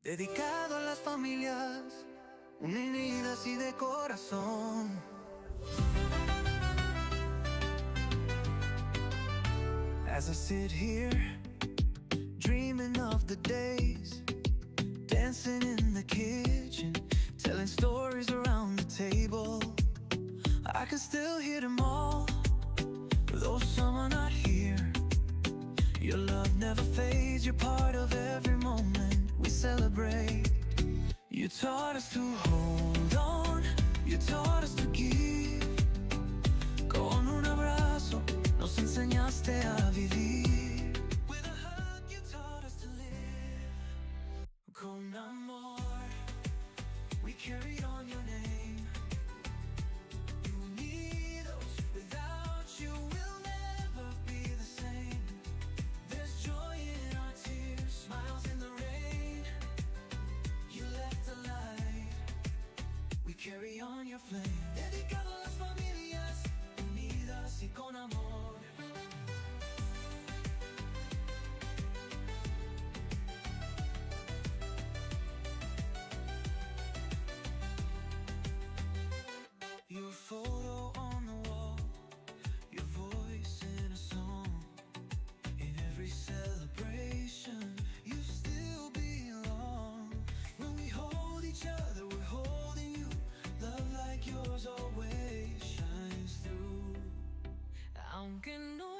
Dedicado a las familias unidas y de corazón. As I sit here, dreaming of the days, dancing in the kitchen, telling stories around the table. I can still hear them all, though some are not here. Your love never fades, you're part of every moment we celebrate. You taught us to hold on, you taught us to give. Con un abrazo nos enseñaste a vivir. With a hug you taught us to live. Con amor we carried on your name. Unidos, without you we'll never be the same. There's joy in our tears, smiles in the rain. You left a light, we carry on your flame. Dedicado a las familias unidas y con amor. Your photo on the wall, your voice in a song. In every celebration, you still belong. When we hold each other, we're holding you. Love like yours always shines through. Aunque no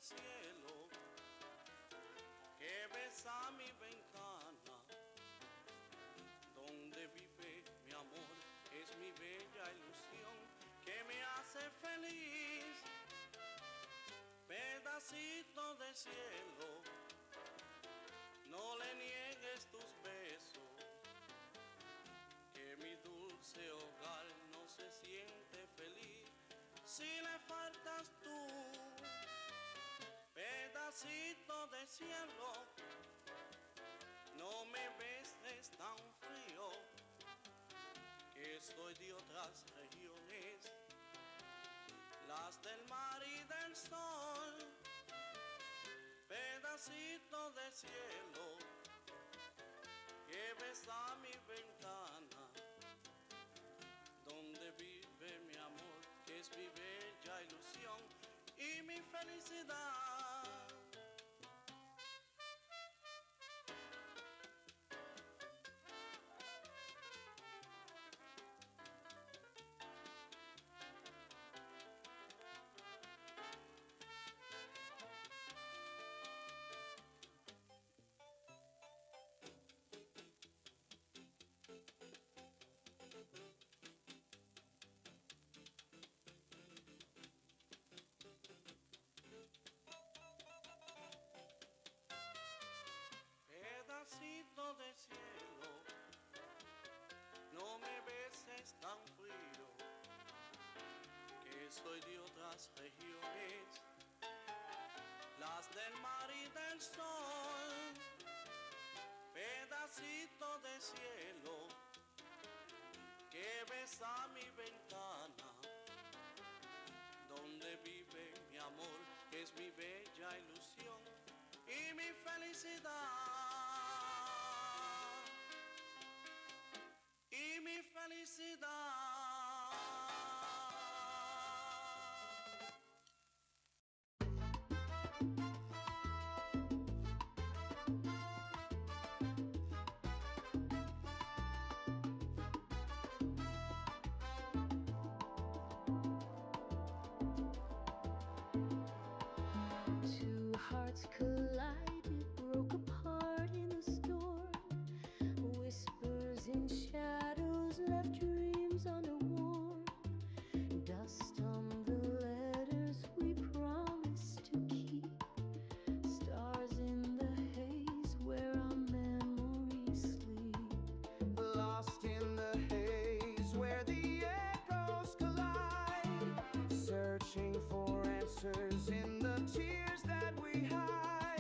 cielo que besa mi ventana, donde vive mi amor, es mi bella ilusión que me hace feliz. Pedacito de cielo, no le niegues tus besos, que mi dulce hogar no se siente feliz si le faltas tú. Pedacito de cielo, no me beses tan frío, que soy de otras regiones, las del mar y del sol. Pedacito de cielo, que besa mi ventana, donde vive mi amor, que es mi bella ilusión y mi felicidad. Pedacito de cielo, no me beses tan frío, que soy de otras regiones, las del mar y del sol. Pedacito de cielo, que besa mi ventana, donde vive mi amor, que es mi bella ilusión y mi felicidad. Y mi felicidad. Two hearts collided, broke apart in a storm. Whispers in shadows left dreams underwarm. Dust on the letters we promised to keep. Stars in the haze where our memories sleep. Lost in the haze where the echoes collide, searching for answers in the tears that we hide.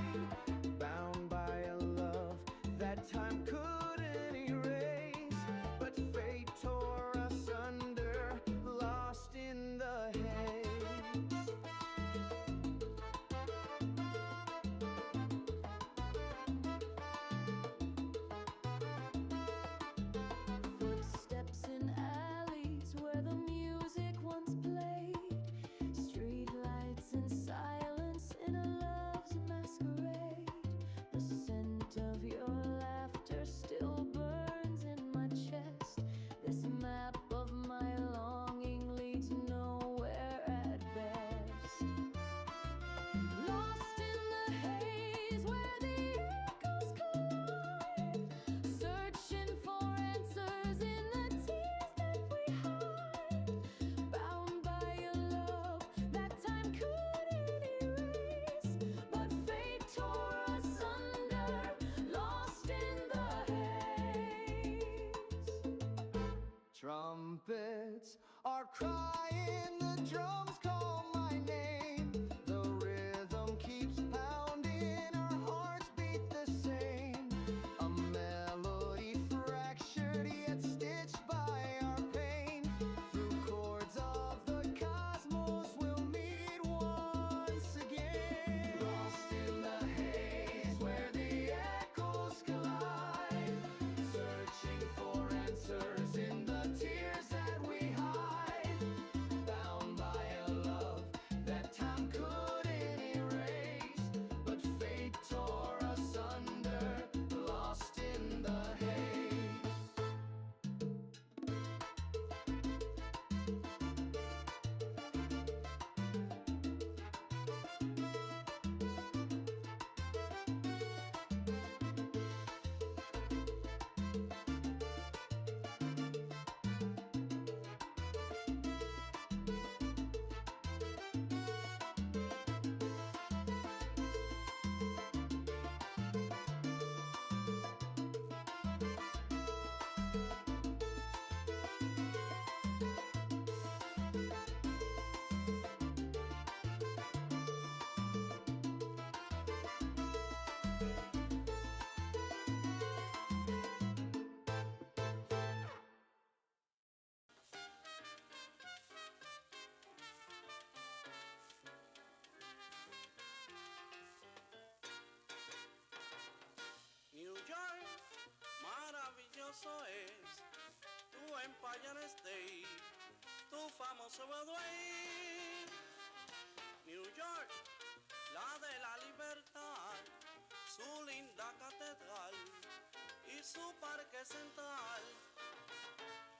maravilloso es tu Empire State, tu famoso Broadway. New York, la de la libertad, su linda catedral y su parque central.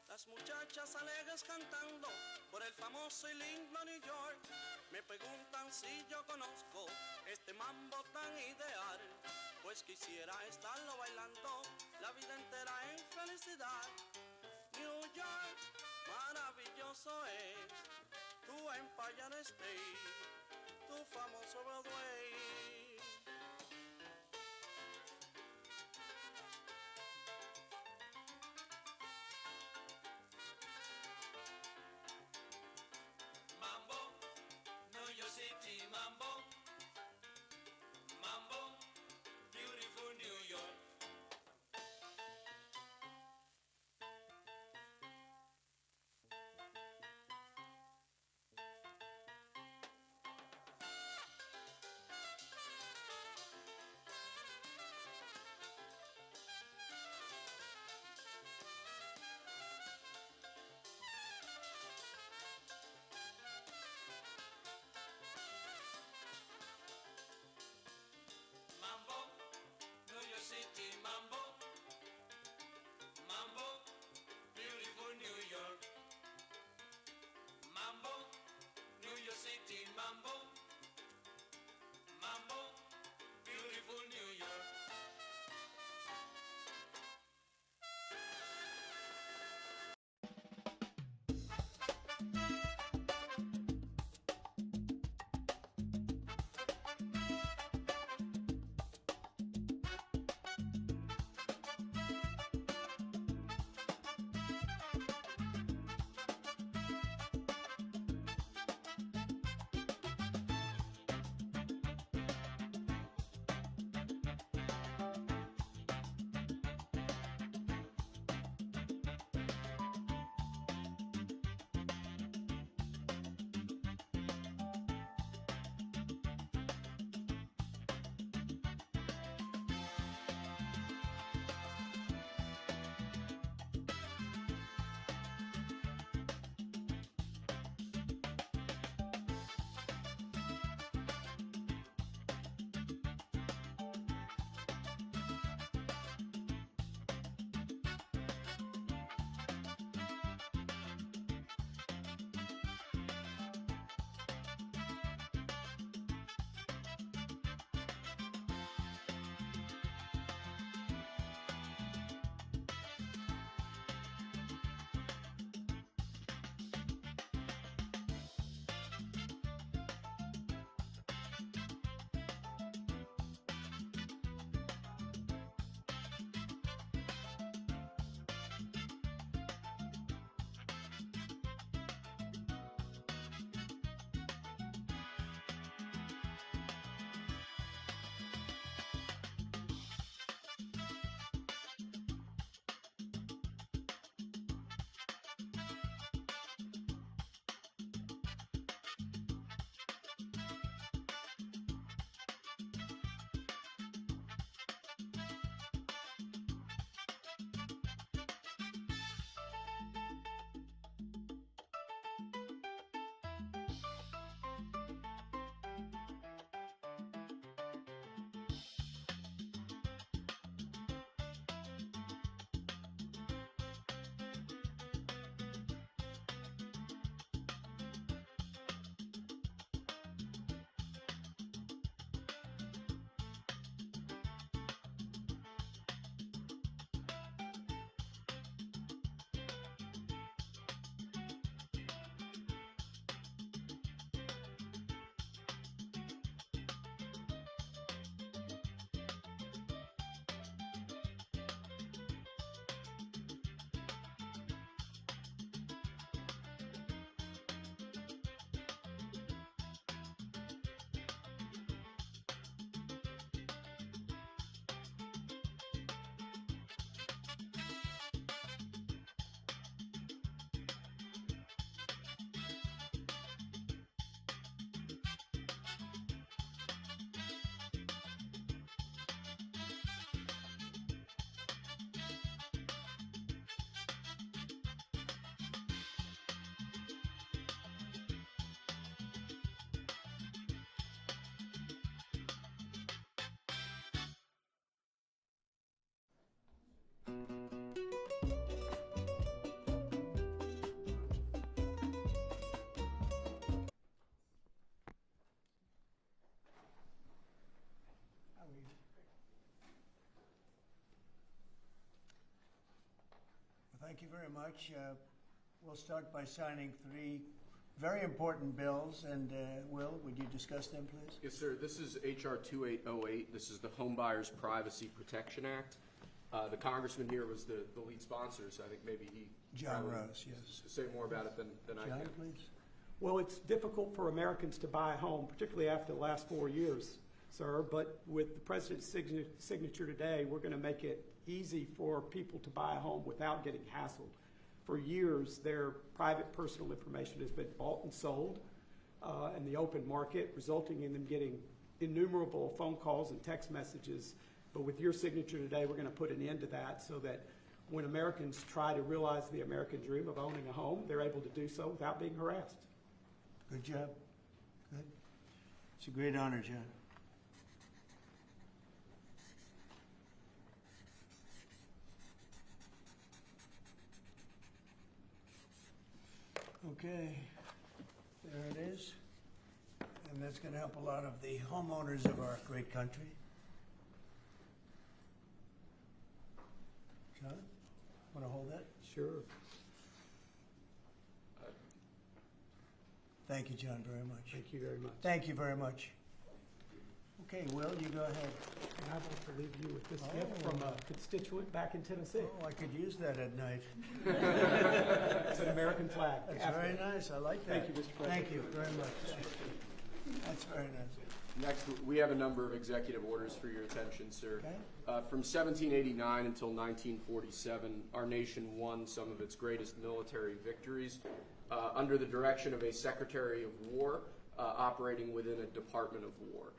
Las muchachas alegres cantando por el famoso y lindo New York me preguntan si yo conozco este mambo tan ideal, pues quisiera estarlo bailando la vida entera en felicidad. New York, maravilloso es tu Empire State, tu famoso Broadway. Mambo, New York City, Mambo, Mambo, beautiful New York. Thank you very much. We'll start by signing 3 very important bills. And Will, would you discuss them, please? Yes, sir. This is H.R. 2808. This is the Home Buyers Privacy Protection Act. The congressman here was the lead sponsor, so I think maybe he John Rose, yes. say more about it than I John, can. please. Well, it's difficult for Americans to buy a home, particularly after the last 4 years, sir. But with the president's signature today, we're going to make it easy for people to buy a home without getting hassled. For years, their private personal information has been bought and sold in the open market, resulting in them getting innumerable phone calls and text messages. But with your signature today, we're going to put an end to that so that when Americans try to realize the American dream of owning a home, they're able to do so without being harassed. Good job. Good. It's a great honor, John. Okay, there it is. And that's going to help a lot of the homeowners of our great country. John, want to hold that? Sure. Thank you, John, very much. Thank you very much. Thank you very much. Okay, Will, you go ahead. And I'd like to leave you with this Oh. gift from a constituent back in Tennessee. Oh, I could use that at night. It's an American flag. That's After- very nice. I like that. Thank you, Mr. President. Thank you very much. That's very nice. Next, we have a number of executive orders for your attention, sir. Okay. From 1789 until 1947, our nation won some of its greatest military victories under the direction of a Secretary of War operating within a Department of War.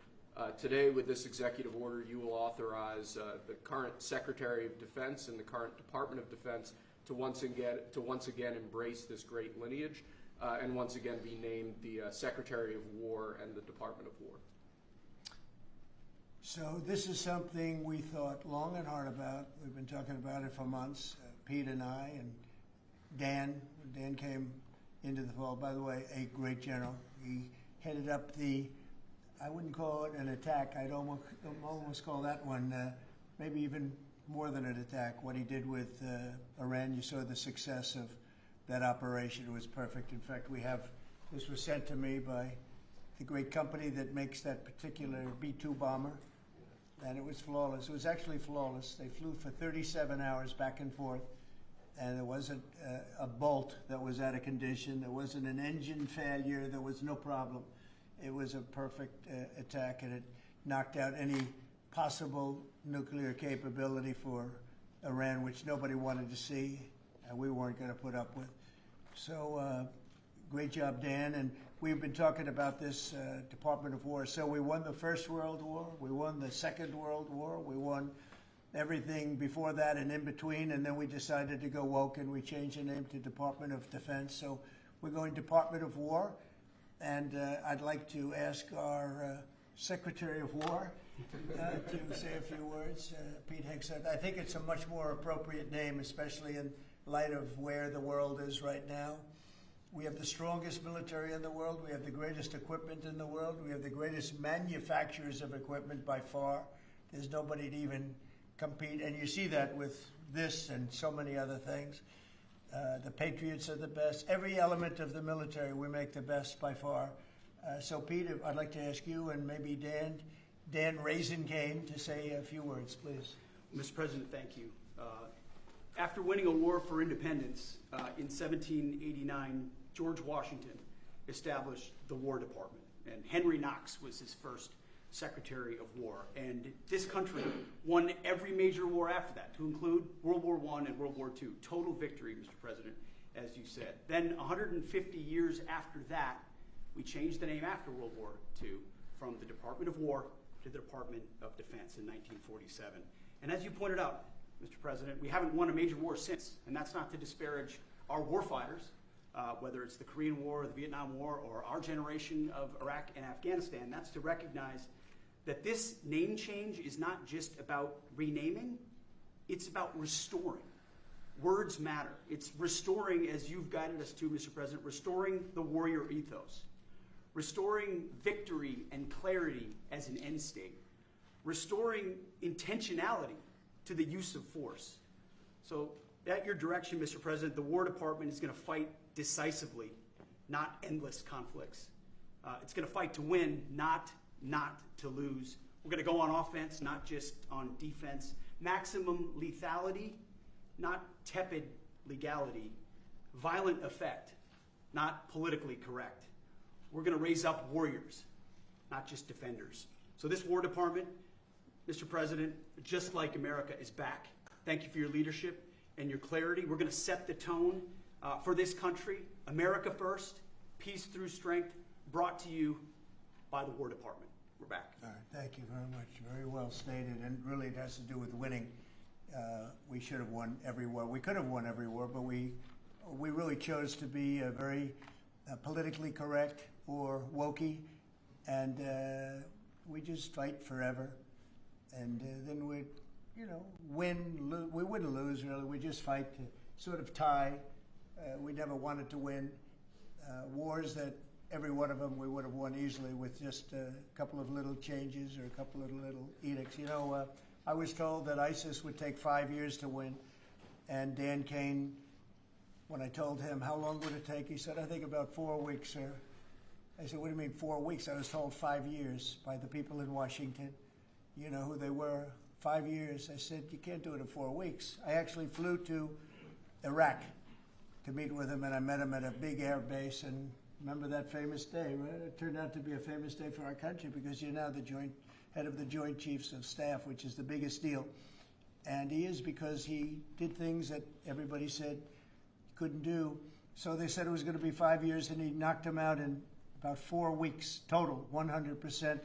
Today, with this executive order, you will authorize the current Secretary of Defense and the current Department of Defense to once again embrace this great lineage and once again be named the Secretary of War and the Department of War. So this is something we thought long and hard about. We've been talking about it for months, Pete and I, and Dan. Dan came into the fold. By the way, a great general. He headed up the, I wouldn't call it an attack. I'd almost call that one maybe even more than an attack. What he did with Iran, you saw the success of that operation. It was perfect. In fact, this was sent to me by the great company that makes that particular B-2 bomber, and it was flawless. It was actually flawless. They flew for 37 hours back and forth, and there wasn't a bolt that was out of condition. There wasn't an engine failure. There was no problem. It was a perfect attack, and it knocked out any possible nuclear capability for Iran, which nobody wanted to see, and we weren't going to put up with. So great job, Dan. And we've been talking about this Department of War. So we won the First World War. We won the Second World War. We won everything before that and in between. And then we decided to go woke, and we changed the name to Department of Defense. So we're going Department of War. And I'd like to ask our Secretary of War to say a few words. Pete Hegseth. I think it's a much more appropriate name, especially in light of where the world is right now. We have the strongest military in the world. We have the greatest equipment in the world. We have the greatest manufacturers of equipment by far. There's nobody to even compete. And you see that with this and so many other things. The Patriots are the best. Every element of the military, we make the best by far. So, Pete, I'd like to ask you and maybe Dan Raisin-Kane to say a few words, please. Mr. President, thank you. After winning a war for independence in 1789, George Washington established the War Department, and Henry Knox was his first Secretary of War. And this country won every major war after that, to include World War I and World War II. Total victory, Mr. President, as you said. Then 150 years after that, we changed the name after World War II from the Department of War to the Department of Defense in 1947. And as you pointed out, Mr. President, we haven't won a major war since, and that's not to disparage our warfighters, whether it's the Korean War or the Vietnam War or our generation of Iraq and Afghanistan. That's to recognize that this name change is not just about renaming, It's about restoring. Words matter. It's restoring, as you've guided us to, Mr. President, restoring the warrior ethos, restoring victory and clarity as an end state, restoring intentionality to the use of force. So at your direction, Mr. President, the War Department is going to fight decisively, not endless conflicts. It's going to fight to win, not to lose. We're going to go on offense, not just on defense. Maximum lethality, not tepid legality. Violent effect, not politically correct. We're going to raise up warriors, not just defenders. So this War Department, Mr. President, just like America, is back. Thank you for your leadership and your clarity. We're going to set the tone for this country. America first, peace through strength, brought to you by the War Department. We're back. All right, thank you very much. Very well stated, and really it has to do with winning. We should have won every war. We could have won every war, but we really chose to be very politically correct or wokey, and we just fight forever. And then we'd, win. We wouldn't lose, really. We just fight to sort of tie. We never wanted to win. Wars that every one of them we would have won easily with just a couple of little changes or a couple of little edicts. I was told that ISIS would take 5 years to win, and Dan Kane, when I told him how long would it take, he said, I think about 4 weeks, sir. I said, what do you mean 4 weeks? I was told 5 years by the people in Washington. You know who they were? 5 years. I said, you can't do it in 4 weeks. I actually flew to Iraq to meet with him, and I met him at a big air base, and remember that famous day, right? It turned out to be a famous day for our country because you're now the head of the Joint Chiefs of Staff, which is the biggest deal. And he is, because he did things that everybody said he couldn't do. So they said it was going to be 5 years, and he knocked them out in about 4 weeks total, 100%.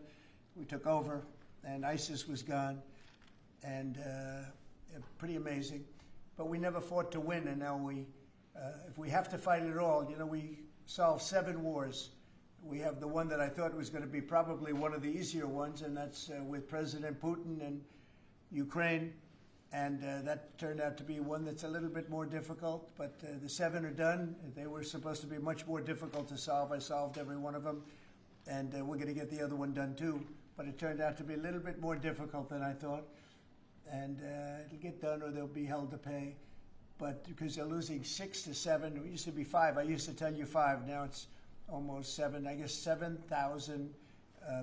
We took over, and ISIS was gone, and pretty amazing. But we never fought to win, and now if we have to fight it all, we solved 7 wars. We have the one that I thought was going to be probably one of the easier ones, and that's with President Putin and Ukraine. And that turned out to be one that's a little bit more difficult, but the 7 are done. They were supposed to be much more difficult to solve. I solved every one of them, and we're going to get the other one done too. But it turned out to be a little bit more difficult than I thought. And it'll get done, or they'll be held to pay. But because they're losing 6 to 7, it used to be 5. I used to tell you 5. Now it's almost 7. I guess 7,000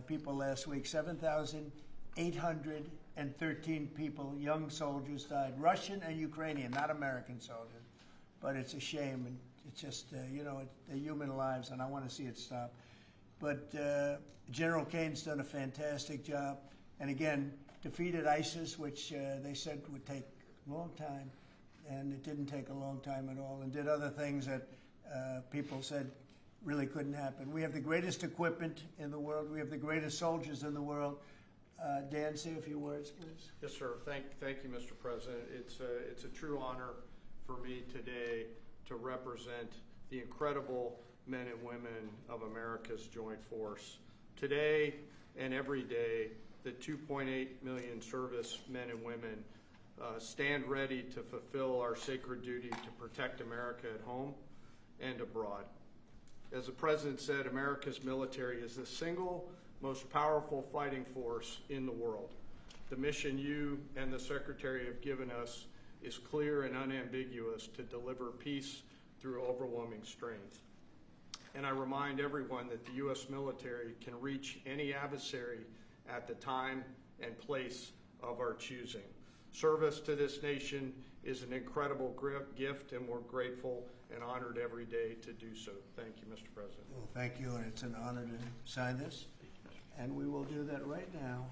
people last week. 7,813 people, young soldiers, died. Russian and Ukrainian, not American soldiers. But it's a shame, and it's just they're human lives, and I want to see it stop. But General Kane's done a fantastic job, and again defeated ISIS, which they said would take a long time. And it didn't take a long time at all, and did other things that people said really couldn't happen. We have the greatest equipment in the world. We have the greatest soldiers in the world. Dan, say a few words, please. Yes, sir. Thank you, Mr. President. It's a true honor for me today to represent the incredible men and women of America's Joint Force. Today and every day, the 2.8 million service men and women stand ready to fulfill our sacred duty to protect America at home and abroad. As the President said, America's military is the single most powerful fighting force in the world. The mission you and the Secretary have given us is clear and unambiguous: to deliver peace through overwhelming strength. And I remind everyone that the U.S. military can reach any adversary at the time and place of our choosing. Service to this nation is an incredible gift, and we're grateful and honored every day to do so. Thank you, Mr. President. Well, thank you, and it's an honor to sign this. And we will do that right now.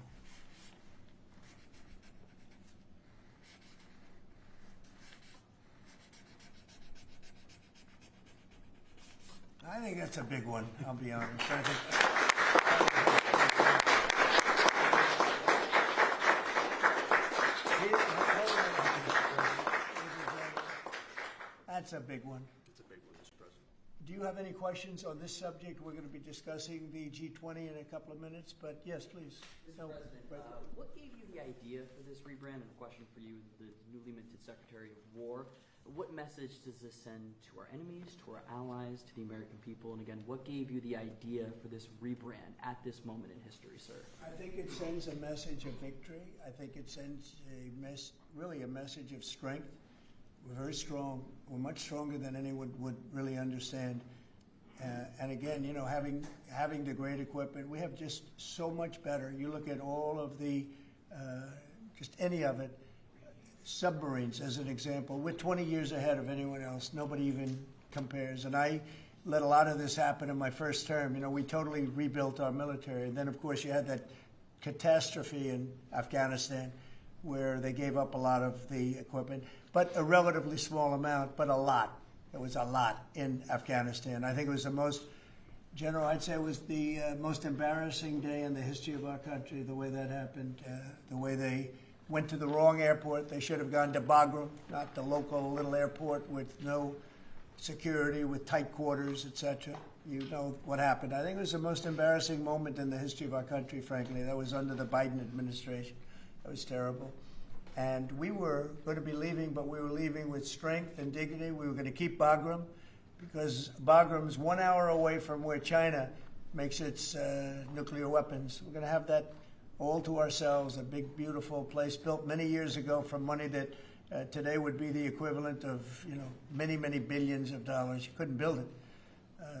I think that's a big one, I'll be honest. That's a big one. It's a big one, Mr. President. Do you have any questions on this subject? We're going to be discussing the G20 in a couple of minutes, but yes, please. Mr. President, what gave you the idea for this rebrand? And a question for you, the newly minted Secretary of War. What message does this send to our enemies, to our allies, to the American people? And again, what gave you the idea for this rebrand at this moment in history, sir? I think it sends a message of victory. I think it sends really a message of strength. We're very strong. We're much stronger than anyone would really understand. And again, you know, having the great equipment, we have just so much better. You look at all of the, just any of it, submarines as an example. We're 20 years ahead of anyone else. Nobody even compares. And I let a lot of this happen in my first term. You know, we totally rebuilt our military. And then, of course, you had that catastrophe in Afghanistan where they gave up a lot of the equipment, but a relatively small amount, but a lot. It was a lot in Afghanistan. I think it was the most, General, I'd say it was the most embarrassing day in the history of our country, the way that happened, the way they went to the wrong airport. They should have gone to Bagram, not the local little airport with no security, with tight quarters, etc. You know what happened. I think it was the most embarrassing moment in the history of our country, frankly. That was under the Biden administration. That was terrible. And we were going to be leaving, but we were leaving with strength and dignity. We were going to keep Bagram because Bagram's 1 hour away from where China makes its nuclear weapons. We're going to have that all to ourselves, a big, beautiful place built many years ago from money that today would be the equivalent of, you know, many, many billions of dollars. You couldn't build it.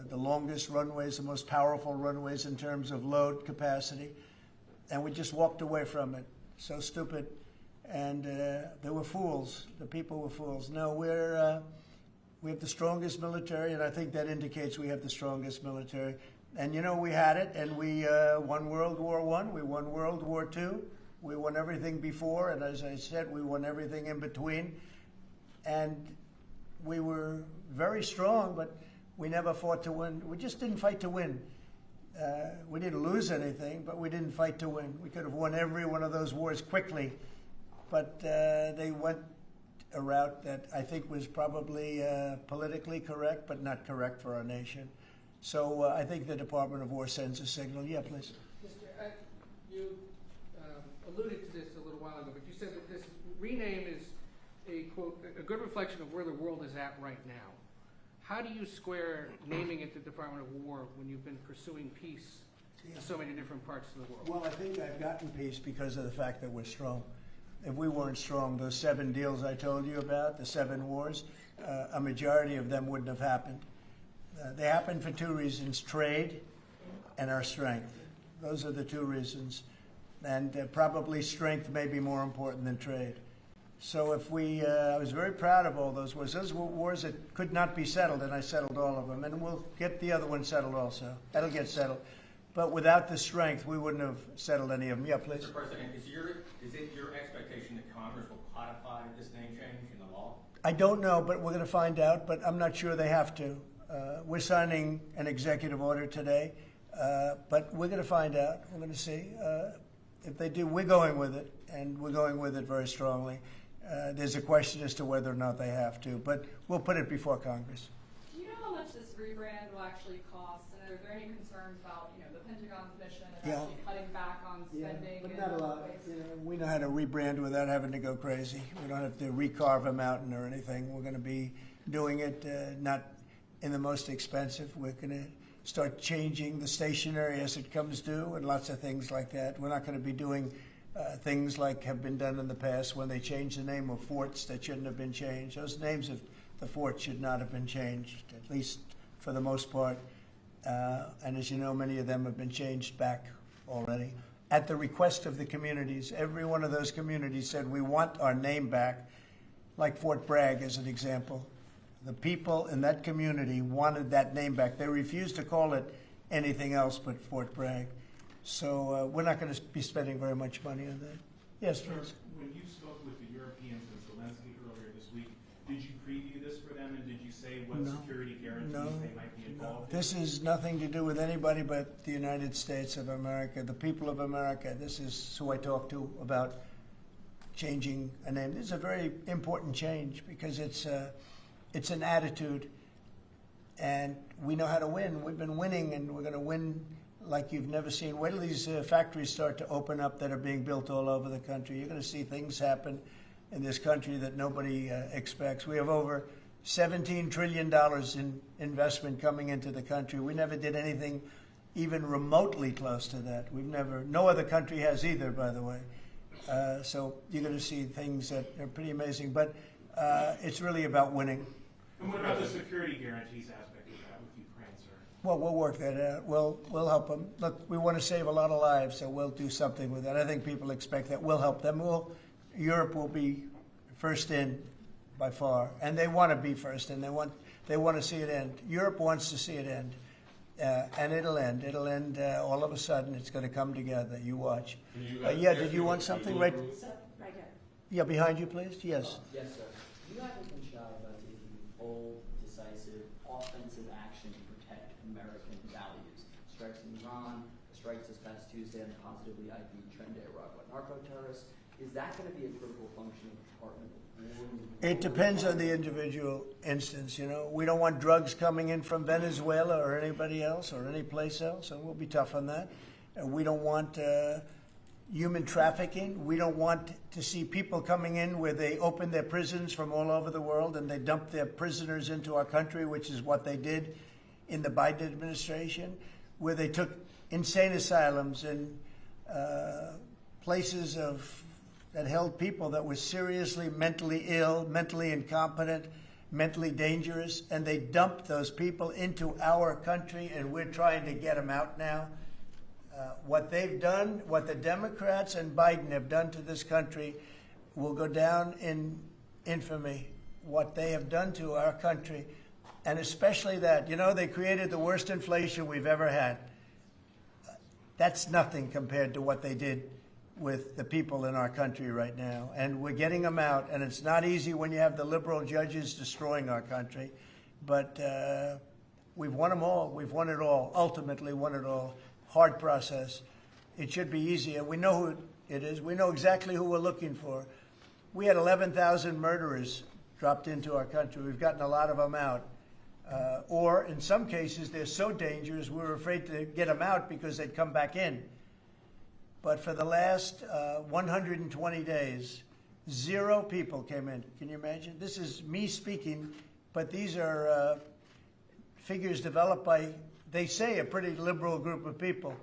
The longest runways, the most powerful runways in terms of load capacity. And we just walked away from it. So stupid. And they were fools. The people were fools. No, we have the strongest military, and I think that indicates we have the strongest military. And, you know, we had it, and we won World War I, we won World War II, we won everything before, and as I said, we won everything in between. And we were very strong, but we never fought to win. We just didn't fight to win. We didn't lose anything, but we didn't fight to win. We could have won every one of those wars quickly, but they went a route that I think was probably politically correct, but not correct for our nation. So I think the Department of War sends a signal. Yeah, please. You alluded to this a little while ago, but you said that this rename is a, quote, a good reflection of where the world is at right now. How do you square naming it the Department of War when you've been pursuing peace in so many different parts of the world? Well, I think I've gotten peace because of the fact that we're strong. If we weren't strong, those 7 deals I told you about, the 7 wars, a majority of them wouldn't have happened. They happened for 2 reasons, trade and our strength. Those are the 2 reasons. And probably strength may be more important than trade. So if I was very proud of all those wars. Those were wars that could not be settled, and I settled all of them. And we'll get the other one settled also. That'll get settled. But without the strength, we wouldn't have settled any of them. Yeah, please. Mr. President, is it your expectation that Congress will codify this name change in the law? I don't know, but we're going to find out. But I'm not sure they have to. We're signing an executive order today, but we're going to find out. We're going to see. If they do, we're going with it, and we're going with it very strongly. There's a question as to whether or not they have to, but we'll put it before Congress. Do you know how much this rebrand will actually cost? And are there any concerns about, you know, the Pentagon's mission of actually cutting back on spending? But not a lot. You know, we know how to rebrand without having to go crazy. We don't have to recarve a mountain or anything. We're going to be doing it not in the most expensive. We're going to start changing the stationery as it comes due and lots of things like that. We're not going to be doing things like have been done in the past when they changed the name of forts that shouldn't have been changed. Those names of the forts should not have been changed, at least for the most part. And as you know, many of them have been changed back already. At the request of the communities, every one of those communities said, we want our name back, like Fort Bragg as an example. The people in that community wanted that name back. They refused to call it anything else but Fort Bragg. So we're not going to be spending very much money on that. Yes, please. When you spoke with the Europeans and Zelensky earlier this week, did you preview this for them, and did you say what security guarantees they might be involved in? This is nothing to do with anybody but the United States of America, the people of America. This is who I talked to about changing a name. This is a very important change because it's an attitude. and we know how to win. We've been winning, and we're going to win like you've never seen. Wait till these factories start to open up that are being built all over the country. You're going to see things happen in this country that nobody expects. We have over $17 trillion in investment coming into the country. We never did anything even remotely close to that. No other country has either, by the way. So you're going to see things that are pretty amazing. But it's really about winning. And what about the security guarantees aspect of that with Ukraine, sir? Well, we'll work that out. We'll help them. Look, we want to save a lot of lives, so we'll do something with that. I think people expect that. We'll help them. Europe will be first in by far, and they want to be first, and they want to see it end. Europe wants to see it end, and it'll end. It'll end all of a sudden. It's going to come together. You watch. Yeah, did you want something right? Right here. Yeah, behind you, please. Yes. Yes, sir. You haven't been shy about taking bold, decisive, offensive action to protect American values. Strikes in Iran, strikes this past Tuesday on the positively ID'd Trinidad Nicaragua narco-terrorists. Is that going to be a critical function of the Department of War? It depends on the individual instance. We don't want drugs coming in from Venezuela or anybody else or any place else, and we'll be tough on that. We don't want human trafficking. We don't want to see people coming in where they open their prisons from all over the world and they dump their prisoners into our country, which is what they did in the Biden administration, where they took insane asylums and places that held people that were seriously mentally ill, mentally incompetent, mentally dangerous, and they dumped those people into our country, and we're trying to get them out now. What they've done, what the Democrats and Biden have done to this country will go down in infamy. What they have done to our country, and especially that. They created the worst inflation we've ever had. That's nothing compared to what they did with the people in our country right now. And we're getting them out, and it's not easy when you have the liberal judges destroying our country. But we've won them all. We've won it all, ultimately won it all. Hard process. It should be easy, and we know who it is. We know exactly who we're looking for. We had 11,000 murderers dropped into our country. We've gotten a lot of them out. Or in some cases, they're so dangerous, we were afraid to get them out because they'd come back in. But for the last 120 days, 0 people came in. Can you imagine? This is me speaking, but these are figures developed by, they say, a pretty liberal group of people.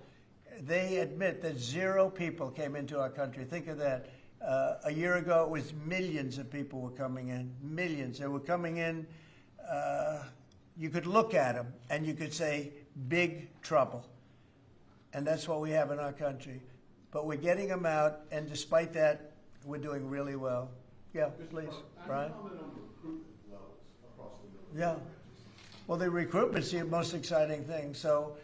They admit that 0 people came into our country. Think of that. A year ago, it was millions of people were coming in. Millions. They were coming in. You could look at them, and you could say, big trouble. And that's what we have in our country. But we're getting them out, and despite that, we're doing really well. Yeah, please, Brian. Yeah. Well, the recruitment's the most exciting thing. So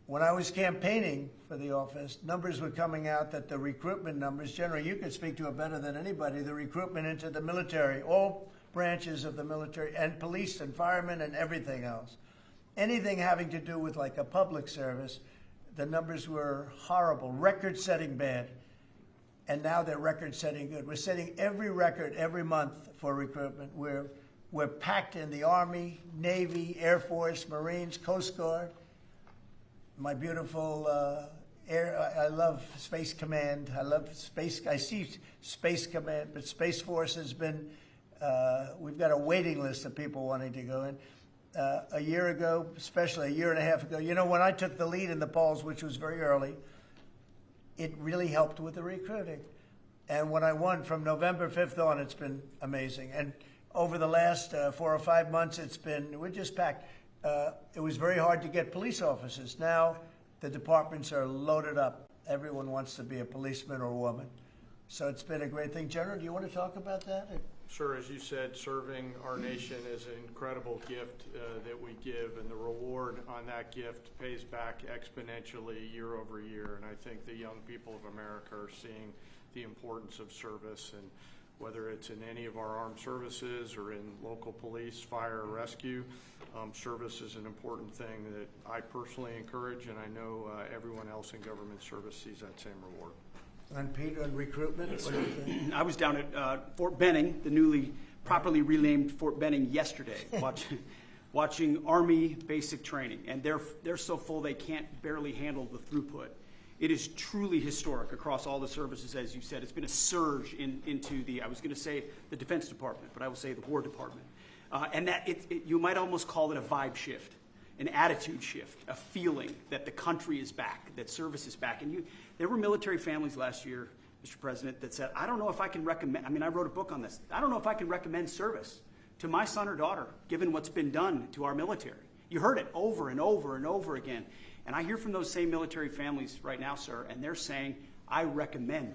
when I was campaigning for the office, numbers were coming out that the recruitment numbers, generally, you could speak to it better than anybody, the recruitment into the military, all branches of the military, and police and firemen and everything else. Anything having to do with like a public service, the numbers were horrible, record-setting bad. And now they're record-setting good. We're setting every record every month for recruitment. We're packed in the Army, Navy, Air Force, Marines, Coast Guard. My beautiful I love Space Command. I see Space Command, but Space Force has been, we've got a waiting list of people wanting to go in. A year ago, especially a year and a half ago, when I took the lead in the polls, which was very early, it really helped with the recruiting. And when I won from November 5th on, it's been amazing. And over the last 4 or 5 months, we're just packed. It was very hard to get police officers. Now the departments are loaded up. Everyone wants to be a policeman or woman. So it's been a great thing. General, do you want to talk about that? Sure. As you said, serving our nation is an incredible gift that we give, and the reward on that gift pays back exponentially year over year. And I think the young people of America are seeing the importance of service, and whether it's in any of our armed services or in local police, fire, or rescue, service is an important thing that I personally encourage, and I know everyone else in government service sees that same reward. And Peter, on recruitment? What do you think? I was down at Fort Benning, the newly properly renamed Fort Benning, yesterday, watching Army basic training, and they're so full they can't barely handle the throughput. It is truly historic across all the services, as you said. It's been a surge into the, I was going to say the Defense Department, but I will say the War Department. And that you might almost call it a vibe shift, an attitude shift, a feeling that the country is back, that service is back. And there were military families last year, Mr. President, that said, I don't know if I can recommend, I mean, I wrote a book on this. I don't know if I can recommend service to my son or daughter, given what's been done to our military. You heard it over and over and over again. And I hear from those same military families right now, sir, and they're saying, I recommend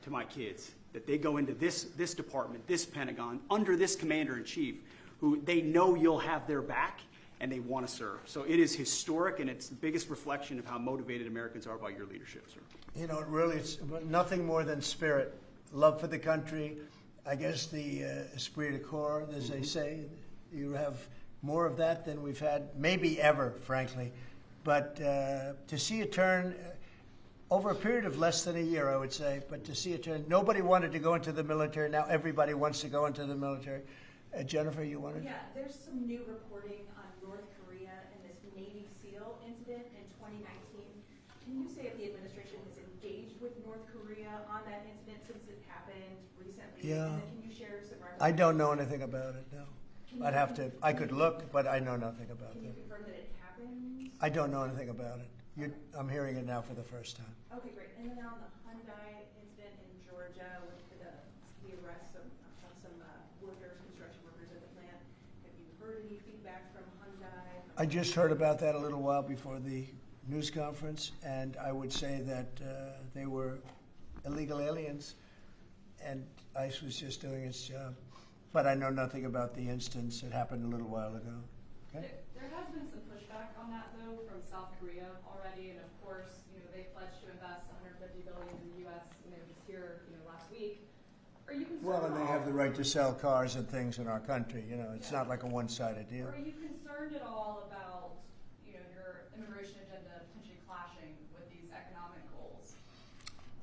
to my kids that they go into this department, this Pentagon, under this commander-in-chief, who they know you'll have their back and they want to serve. So it is historic, and it's the biggest reflection of how motivated Americans are by your leadership, sir. You know, really, it's nothing more than spirit, love for the country. I guess the esprit de corps, as they say, you have more of that than we've had maybe ever, frankly. But to see a turn over a period of less than a year, I would say, but to see a turn, nobody wanted to go into the military. Now everybody wants to go into the military. Jennifer, you wanted? Yeah, there's some new reporting on North Korea and this Navy SEAL incident in 2019. Can you say if the administration has engaged with North Korea on that incident since it happened recently? Yeah. And then can you share some records? I don't know anything about it, no. I'd have to, I could look, but I know nothing about Can you it. confirm that it happened? I don't know anything about it. I'm hearing it now for the first time. Okay, great. And then on the Hyundai incident in Georgia with the arrest of some workers, construction workers at the plant, have you heard any feedback from Hyundai? I just heard about that a little while before the news conference, and I would say that they were illegal aliens, and ICE was just doing its job. But I know nothing about the instance. It happened a little while ago. Okay? There has been some pushback on that, though, from South Korea already, and of course, they pledged to invest $150 billion in the U.S. Just here, last week. Are you concerned? Well, and they have the right to sell cars and things in our country. It's not like a one-sided deal. Are you concerned at all about your immigration agenda potentially clashing with these economic goals?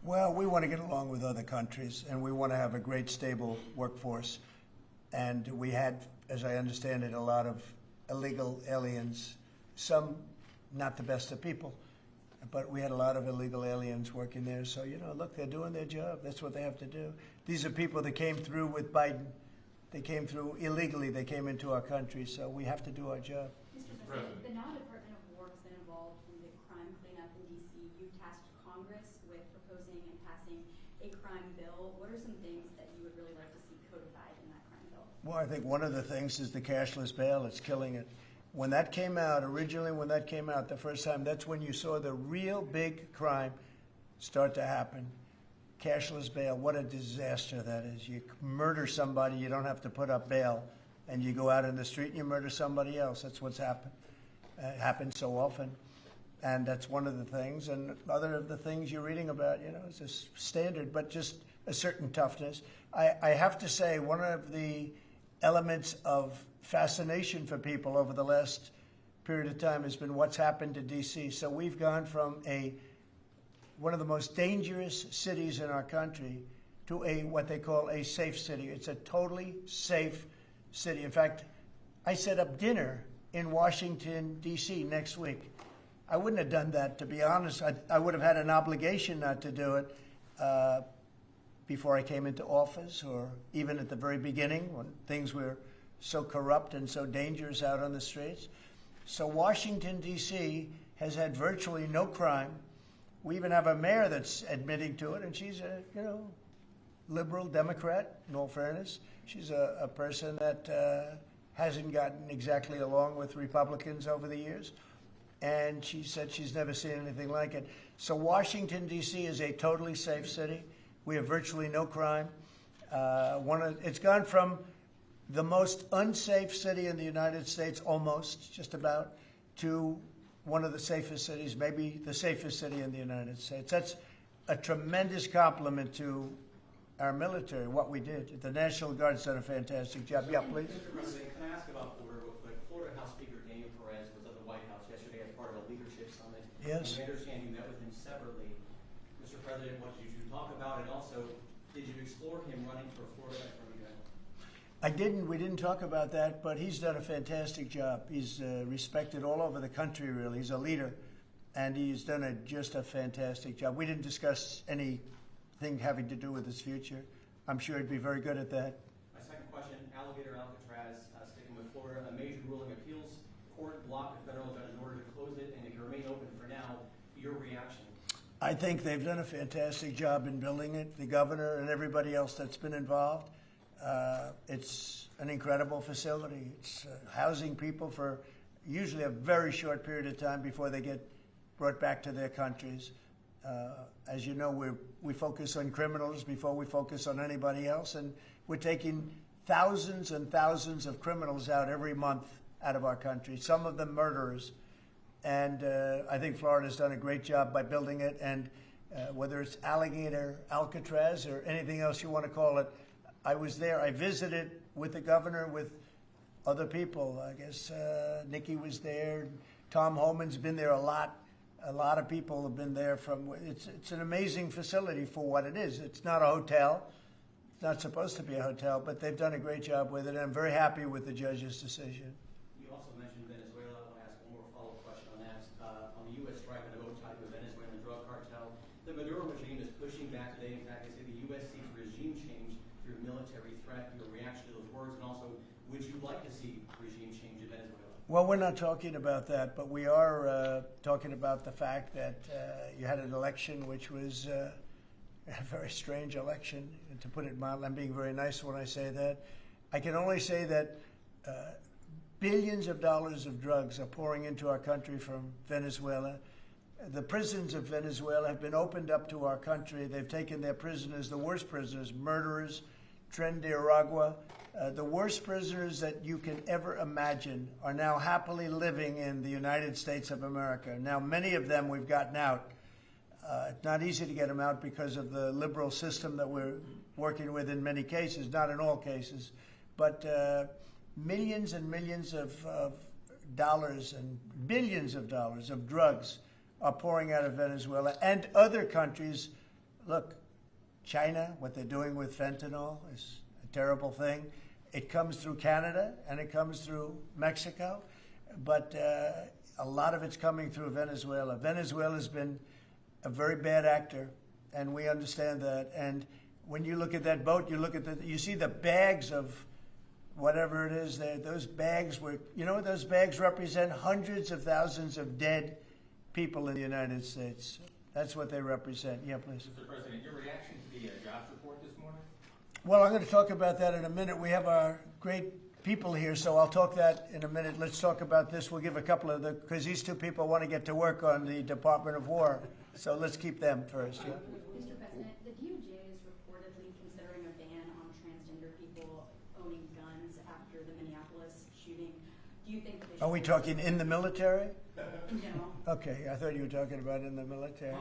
Well, we want to get along with other countries, and we want to have a great, stable workforce. And we had, as I understand it, a lot of illegal aliens, some not the best of people, but we had a lot of illegal aliens working there. So, look, they're doing their job. That's what they have to do. These are people that came through with Biden. They came through illegally. They came into our country. So we have to do our job. Mr. President, the now Department of War has been involved in the crime cleanup in D.C. You tasked Congress with proposing and passing a crime bill. What are some things that you would really like to see codified in that crime bill? Well, I think one of the things is the cashless bail. It's killing it. When that came out, the first time, that's when you saw the real big crime start to happen. Cashless bail, what a disaster that is. You murder somebody, you don't have to put up bail, and you go out in the street and you murder somebody else. That's what's happened. It happens so often. And that's one of the things. And other of the things you're reading about, it's a standard, but just a certain toughness. I have to say, one of the elements of fascination for people over the last period of time has been what's happened to D.C. So we've gone from one of the most dangerous cities in our country to what they call a safe city. It's a totally safe city. In fact, I set up dinner in Washington, D.C. next week. I wouldn't have done that, to be honest. I would have had an obligation not to do it before I came into office, or even at the very beginning when things were so corrupt and so dangerous out on the streets. So Washington, D.C. has had virtually no crime. We even have a mayor that's admitting to it, and she's a, liberal Democrat, in all fairness. She's a person that hasn't gotten exactly along with Republicans over the years. And she said she's never seen anything like it. So Washington, D.C. is a totally safe city. We have virtually no crime. It's gone from the most unsafe city in the United States, almost, just about, to one of the safest cities, maybe the safest city in the United States. That's a tremendous compliment to our military, what we did. The National Guard's done a fantastic job. Yeah, please. Mr. President, can I ask about Florida real quick? Florida House Speaker Daniel Perez was at the White House yesterday as part of a leadership summit. Yes. And we understand you met with him separately. Mr. President, what did you two talk about? And also, did you explore him running for Florida Attorney General? I didn't. We didn't talk about that, but he's done a fantastic job. He's respected all over the country, really. He's a leader, and he's done just a fantastic job. We didn't discuss anything having to do with his future. I'm sure he'd be very good at that. My second question, Alligator Alcatraz, sticking with Florida, a major ruling appeals court blocked the federal judge in order to close it, and if you remain open for now, your reaction? I think they've done a fantastic job in building it, the governor and everybody else that's been involved. It's an incredible facility. It's housing people for usually a very short period of time before they get brought back to their countries. As you know, we focus on criminals before we focus on anybody else, and we're taking thousands and thousands of criminals out every month out of our country, some of them murderers. And I think Florida's done a great job by building it, and whether it's Alligator Alcatraz or anything else you want to call it, I was there. I visited with the governor, with other people. I guess Nikki was there. Tom Homan's been there a lot. A lot of people have been there. It's an amazing facility for what it is. It's not a hotel. It's not supposed to be a hotel, but they've done a great job with it, and I'm very happy with the judge's decision. You also mentioned Venezuela. I want to ask one more follow-up question on that. On the U.S. strike on the boat tied to a Venezuelan drug cartel, the Maduro regime is pushing back today. In fact, they say the U.S. seeks regime change through military threat. Your reaction to those words, and also, would you like to see regime change in Venezuela? Well, we're not talking about that, but we are talking about the fact that you had an election which was a very strange election, to put it mildly. I'm being very nice when I say that. I can only say that billions of dollars of drugs are pouring into our country from Venezuela. The prisons of Venezuela have been opened up to our country. They've taken their prisoners, the worst prisoners, murderers, Tren de Aragua. The worst prisoners that you can ever imagine are now happily living in the United States of America. Now, many of them we've gotten out. It's not easy to get them out because of the liberal system that we're working with in many cases, not in all cases. But millions and millions of dollars and billions of dollars of drugs are pouring out of Venezuela and other countries. Look, China, what they're doing with fentanyl is a terrible thing. It comes through Canada and it comes through Mexico, but a lot of it's coming through Venezuela. Venezuela's been a very bad actor, and we understand that. And when you look at that boat, you see the bags of whatever it is there. Those bags what those bags represent? Hundreds of thousands of dead people in the United States. That's what they represent. Yeah, please. Mr. President, your reaction to the jobs report this morning? Well, I'm going to talk about that in a minute. We have our great people here, so I'll talk that in a minute. Let's talk about this. We'll give a couple of because these two people want to get to work on the Department of War. So let's keep them first. Yeah. Mr. President, the DOJ is reportedly considering a ban on transgender people owning guns after the Minneapolis shooting. Do you think Are we talking in the military? in general? Okay, I thought you were talking about in the military.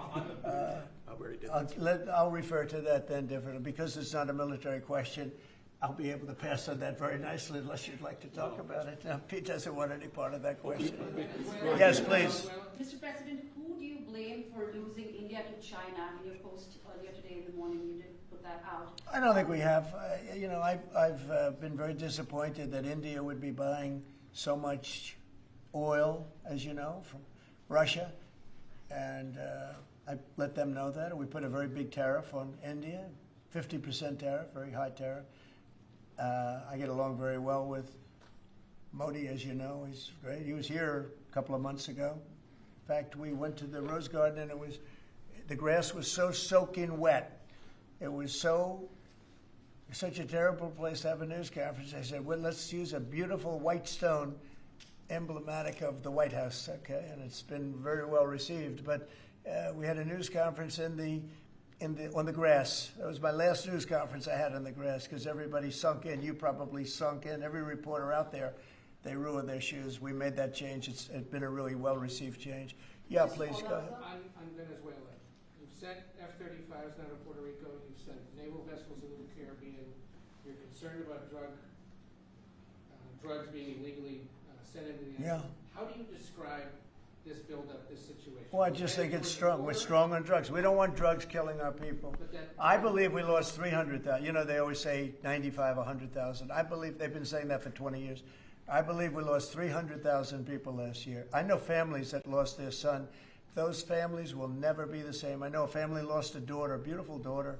I'll refer to that then differently. Because it's not a military question, I'll be able to pass on that very nicely unless you'd like to talk about it. No, Pete doesn't want any part of that question. Yes, please. Mr. President, who do you blame for losing India to China? In your post earlier today in the morning, you did put that out. I don't think we have. I've been very disappointed that India would be buying so much oil, as you know, from Russia. And I let them know that. We put a very big tariff on India, 50% tariff, very high tariff. I get along very well with Modi, as you know. He's great. He was here a couple of months ago. In fact, we went to the Rose Garden, and the grass was so soaking wet. It was such a terrible place to have a news conference. I said, well, let's use a beautiful white stone emblematic of the White House, okay? And it's been very well received. But we had a news conference on the grass. That was my last news conference I had on the grass because everybody sunk in. You probably sunk in. Every reporter out there, they ruined their shoes. We made that change. It's been a really well-received change. Yeah, please, go ahead. On Venezuela, you've sent F-35s now to Puerto Rico. You've sent naval vessels into the Caribbean. You're concerned about drugs being illegally sent into the United States. How do you describe this buildup, this situation? Well, I just think it's strong. We're strong on drugs. We don't want drugs killing our people. I believe we lost 300,000. You know, they always say 95, 100,000. I believe they've been saying that for 20 years. I believe we lost 300,000 people last year. I know families that lost their son. Those families will never be the same. I know a family lost a daughter, a beautiful daughter.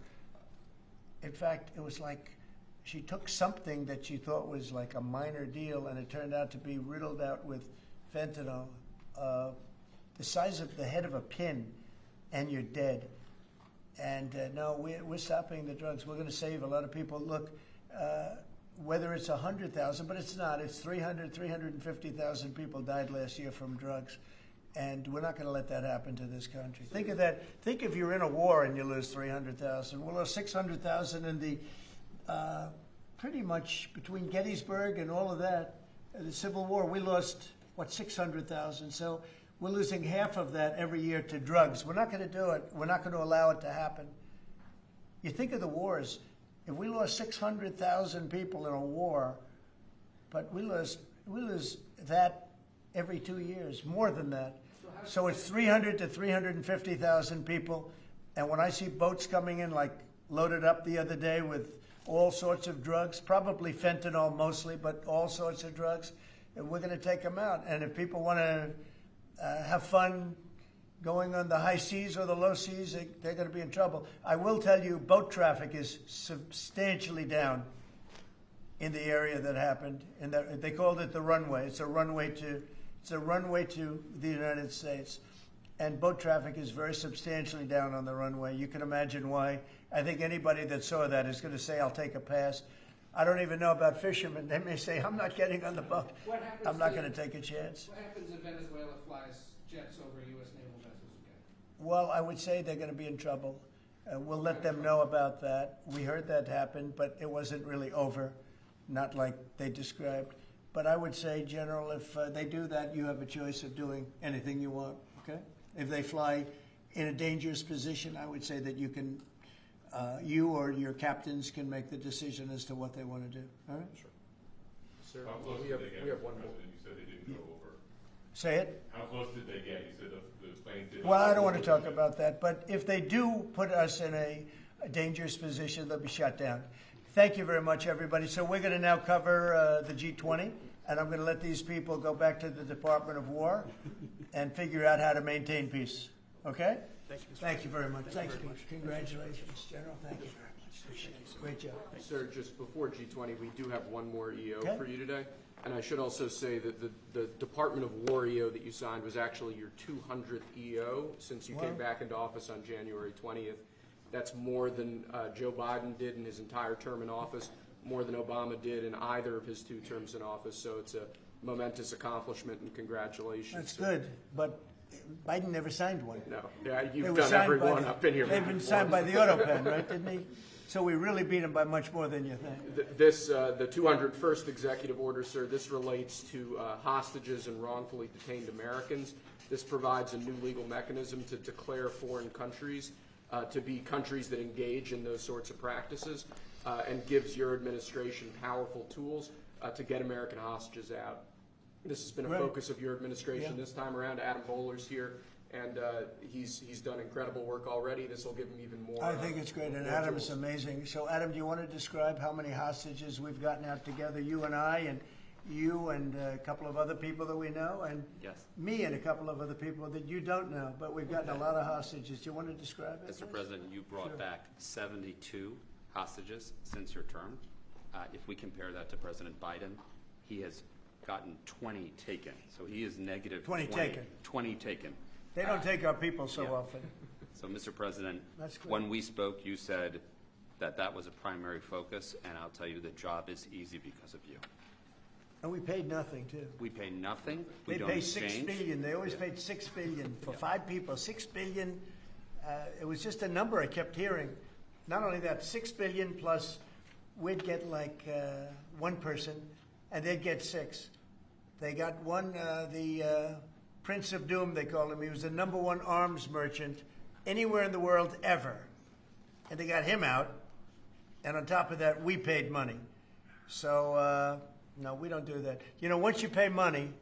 In fact, it was like she took something that she thought was like a minor deal, and it turned out to be riddled out with fentanyl, the size of the head of a pin, and you're dead. And no, we're stopping the drugs. We're going to save a lot of people. Look, whether it's 100,000, but it's not. It's 350,000 people died last year from drugs. And we're not going to let that happen to this country. Think of that. Think if you're in a war and you lose 300,000. We'll lose 600,000 in the, pretty much between Gettysburg and all of that, the Civil War, we lost, 600,000. So we're losing half of that every year to drugs. We're not going to do it. We're not going to allow it to happen. You think of the wars. If we lost 600,000 people in a war, but we lose that every 2 years, more than that. So it's 300 to 350,000 people. And when I see boats coming in, like loaded up the other day with all sorts of drugs, probably fentanyl mostly, but all sorts of drugs, and we're going to take them out. And if people want to have fun going on the high seas or the low seas, they're going to be in trouble. I will tell you, boat traffic is substantially down in the area that happened. And they called it the runway. It's a runway to the United States. And boat traffic is very substantially down on the runway. You can imagine why. I think anybody that saw that is going to say, I'll take a pass. I don't even know about fishermen. They may say, I'm not getting on the boat. I'm not going to take a chance. What happens if Venezuela flies jets over U.S. naval vessels again? Well, I would say they're going to be in trouble. We'll let them know about that. We heard that happen, but it wasn't really over, not like they described. But I would say, General, if they do that, you have a choice of doing anything you want, okay? If they fly in a dangerous position, I would say that you can, you or your captains can make the decision as to what they want to do, all right? Sure. Sir, we have one more. You said they didn't go over. Say it? How close did they get? You said the planes didn't. Well, I don't want to talk about that, but if they do put us in a dangerous position, they'll be shut down. Thank you very much, everybody. So we're going to now cover the G20, and I'm going to let these people go back to the Department of War and figure out how to maintain peace. Okay? Thank you very much. Thank you. Congratulations, General. Thank you very much. Appreciate it. Great job. Sir, just before G20, we do have one more EO Okay. for you today. And I should also say that the Department of War EO that you signed was actually your 200th EO since you Wow. came back into office on January 20th. That's more than Joe Biden did in his entire term in office, more than Obama did in either of his 2 terms in office. So it's a momentous accomplishment, and congratulations. That's good, but Biden never signed one. No, yeah, They you've were done signed every by one the- up in here. They've been signed by the AutoPen, right, didn't he? So we really beat him by much more than you think. The 201st executive order, sir, this relates to hostages and wrongfully detained Americans. This provides a new legal mechanism to declare foreign countries to be countries that engage in those sorts of practices and gives your administration powerful tools to get American hostages out. This has been a Right. focus of your administration Yeah. this time around. Adam Bowler's here, and he's done incredible work already. This will give him even more. I think it's great, and more Adam's tools. amazing. So, Adam, do you want to describe how many hostages we've gotten out together, you and I, and you and a couple of other people that we know, and Yes. me and a couple of other people that you don't know, but we've gotten a lot of hostages. Do you want to describe it? Mr. please? President, you brought Sure. back 72 hostages since your term. If we compare that to President Biden, he has gotten 20 taken. So he is negative 20 taken. 20 taken. They don't take our people so Yeah. often. So, Mr. President, That's good. when we spoke, you said that that was a primary focus, and I'll tell you the job is easy because of you. And we paid nothing, too. We pay nothing. We They don't pay exchange. $6 billion. They always paid $6 billion for 5 people. $6 billion. It was just a number I kept hearing. Not only that, $6 billion plus we'd get like 1 person, and they'd get 6. They got one, the Prince of Doom, they called him. He was the #1 arms merchant anywhere in the world ever. And they got him out. And on top of that, we paid money. So, no, we don't do that. You know, once you pay money,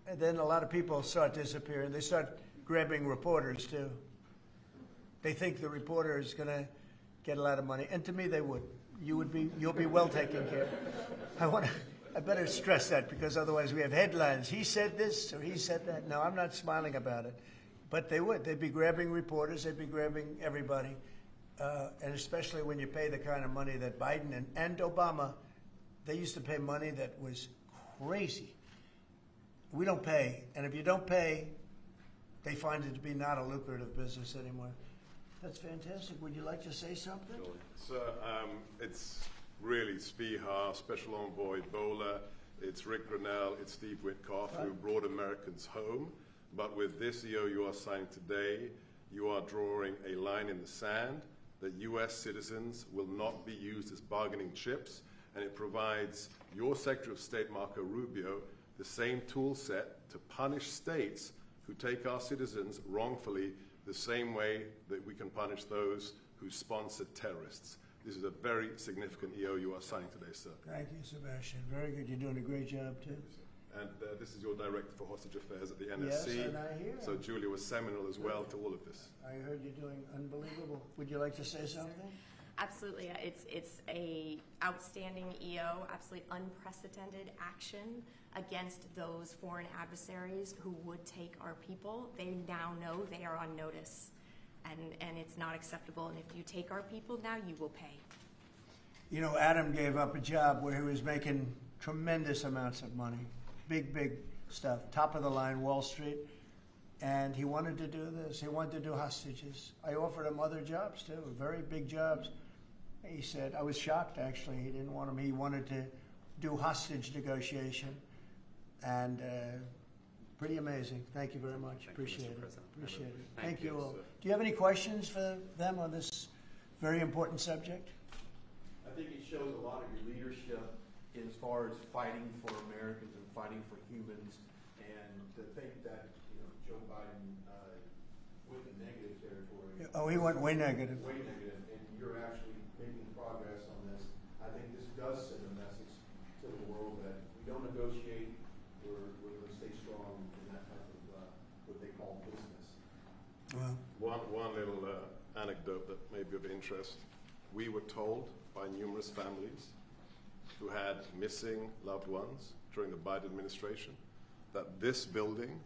And then a lot of people start disappearing. They start grabbing reporters too. They think the reporter is going to get a lot of money, and to me, they would. You'll be well taken care of. I better stress that because otherwise we have headlines. He said this or he said that. No, I'm not smiling about it, but they would. They'd be grabbing reporters. They'd be grabbing everybody, and especially when you pay the kind of money that Biden and Obama, they used to pay money that was crazy. We don't pay, and if you don't pay, they find it to be not a lucrative business anymore. That's fantastic. Would you like to say something? So it's really Spihar, Special Envoy Bola, it's Rick Grenell, it's Steve Witkoff who brought Americans home. But with this EO you are signing today, you are drawing a line in the sand that U.S. citizens will not be used as bargaining chips, and it provides your Secretary of State, Marco Rubio, the same tool set to punish states who take our citizens wrongfully the same way that we can punish those who sponsor terrorists. This is a very significant EO you are signing today, sir. Thank you, Sebastian. Very good. You're doing a great job, too. And this is your Director for Hostage Affairs at the NSC. Yes, and I hear. So Julia was seminal as well to all of this. I heard you're doing unbelievable. Would you like to say something? Absolutely. It's a outstanding EO, absolutely unprecedented action against those foreign adversaries who would take our people. They now know they are on notice, and it's not acceptable. And if you take our people now, you will pay. You know, Adam gave up a job where he was making tremendous amounts of money, big stuff, top of the line, Wall Street, and he wanted to do this. He wanted to do hostages. I offered him other jobs too, very big jobs. He said, I was shocked actually. He didn't want them. He wanted to do hostage negotiation, and pretty amazing. Thank you very much. Appreciate it. Appreciate it. Thank you all. Do you have any questions for them on this very important subject? I think it shows a lot of your leadership as far as fighting for Americans and fighting for humans, and to think that Joe Biden went in negative territory. Oh, he went way negative. Way negative, and you're actually making progress on this. I think this does send a message to the world that we don't negotiate. We're going to stay strong in that type of what they call business. Well, one little anecdote that may be of interest. We were told by numerous families who had missing loved ones during the Biden administration that this building,